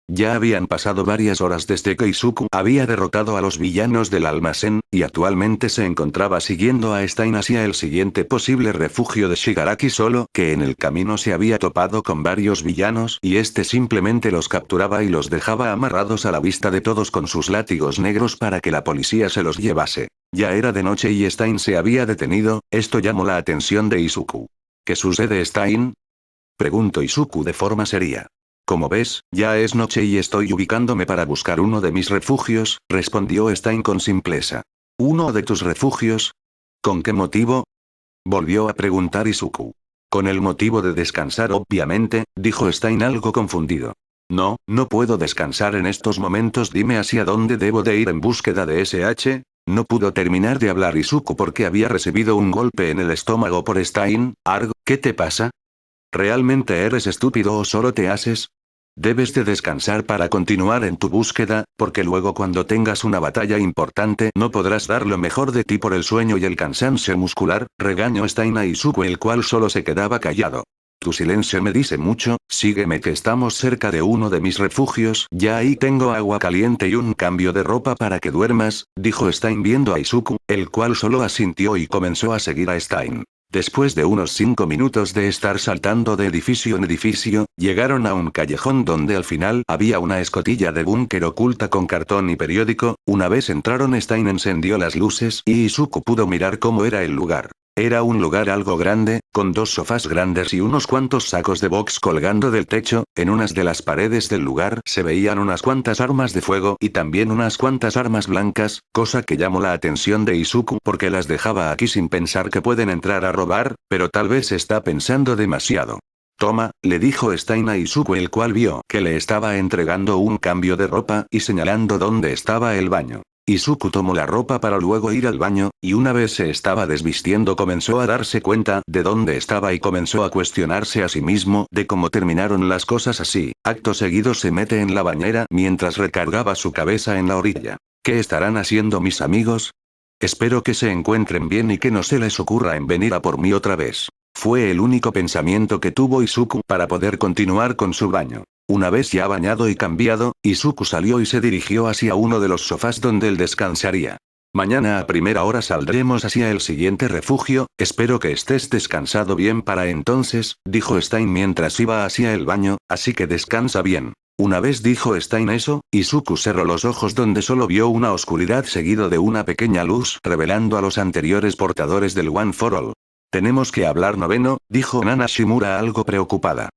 [SPEAKER 1] Ya habían pasado varias horas desde que Izuku había derrotado a los villanos del almacén, y actualmente se encontraba siguiendo a Stein hacia el siguiente posible refugio de Shigaraki solo que en el camino se había topado con varios villanos y este simplemente los capturaba y los dejaba amarrados a la vista de todos con sus látigos negros para que la policía se los llevase. Ya era de noche y Stein se había detenido, esto llamó la atención de Izuku. ¿Qué sucede Stein? Preguntó Izuku de forma seria. Como ves, ya es noche y estoy ubicándome para buscar uno de mis refugios, respondió Stein con simpleza. ¿Uno de tus refugios? ¿Con qué motivo? Volvió a preguntar Izuku. Con el motivo de descansar obviamente, dijo Stein algo confundido. No puedo descansar en estos momentos, dime hacia dónde debo de ir en búsqueda de SH. No pudo terminar de hablar Izuku porque había recibido un golpe en el estómago por Stein. Arg, ¿qué te pasa? ¿Realmente eres estúpido o solo te haces? Debes de descansar para continuar en tu búsqueda, porque luego cuando tengas una batalla importante no podrás dar lo mejor de ti por el sueño y el cansancio muscular, regañó Stein a Izuku el cual solo se quedaba callado. Tu silencio me dice mucho, sígueme que estamos cerca de uno de mis refugios, ya ahí tengo agua caliente y un cambio de ropa para que duermas, dijo Stein viendo a Izuku, el cual solo asintió y comenzó a seguir a Stein. Después de unos 5 minutos de estar saltando de edificio en edificio, llegaron a un callejón donde al final había una escotilla de búnker oculta con cartón y periódico, una vez entraron Stein encendió las luces y Izuku pudo mirar cómo era el lugar. Era un lugar algo grande, con 2 sofás grandes y unos cuantos sacos de box colgando del techo, en unas de las paredes del lugar se veían unas cuantas armas de fuego y también unas cuantas armas blancas, cosa que llamó la atención de Izuku porque las dejaba aquí sin pensar que pueden entrar a robar, pero tal vez está pensando demasiado. Toma, le dijo Stein a Izuku el cual vio que le estaba entregando un cambio de ropa y señalando dónde estaba el baño. Izuku tomó la ropa para luego ir al baño, y una vez se estaba desvistiendo comenzó a darse cuenta de dónde estaba y comenzó a cuestionarse a sí mismo de cómo terminaron las cosas así. Acto seguido se mete en la bañera mientras recargaba su cabeza en la orilla. ¿Qué estarán haciendo mis amigos? Espero que se encuentren bien y que no se les ocurra en venir a por mí otra vez. Fue el único pensamiento que tuvo Izuku para poder continuar con su baño. Una vez ya bañado y cambiado, Izuku salió y se dirigió hacia uno de los sofás donde él descansaría. Mañana a primera hora saldremos hacia el siguiente refugio, espero que estés descansado bien para entonces, dijo Stein mientras iba hacia el baño, así que descansa bien. Una vez dijo Stein eso, Izuku cerró los ojos donde solo vio una oscuridad seguido de una pequeña luz revelando a los anteriores portadores del One for All. Tenemos que hablar noveno, dijo Nana Shimura algo preocupada.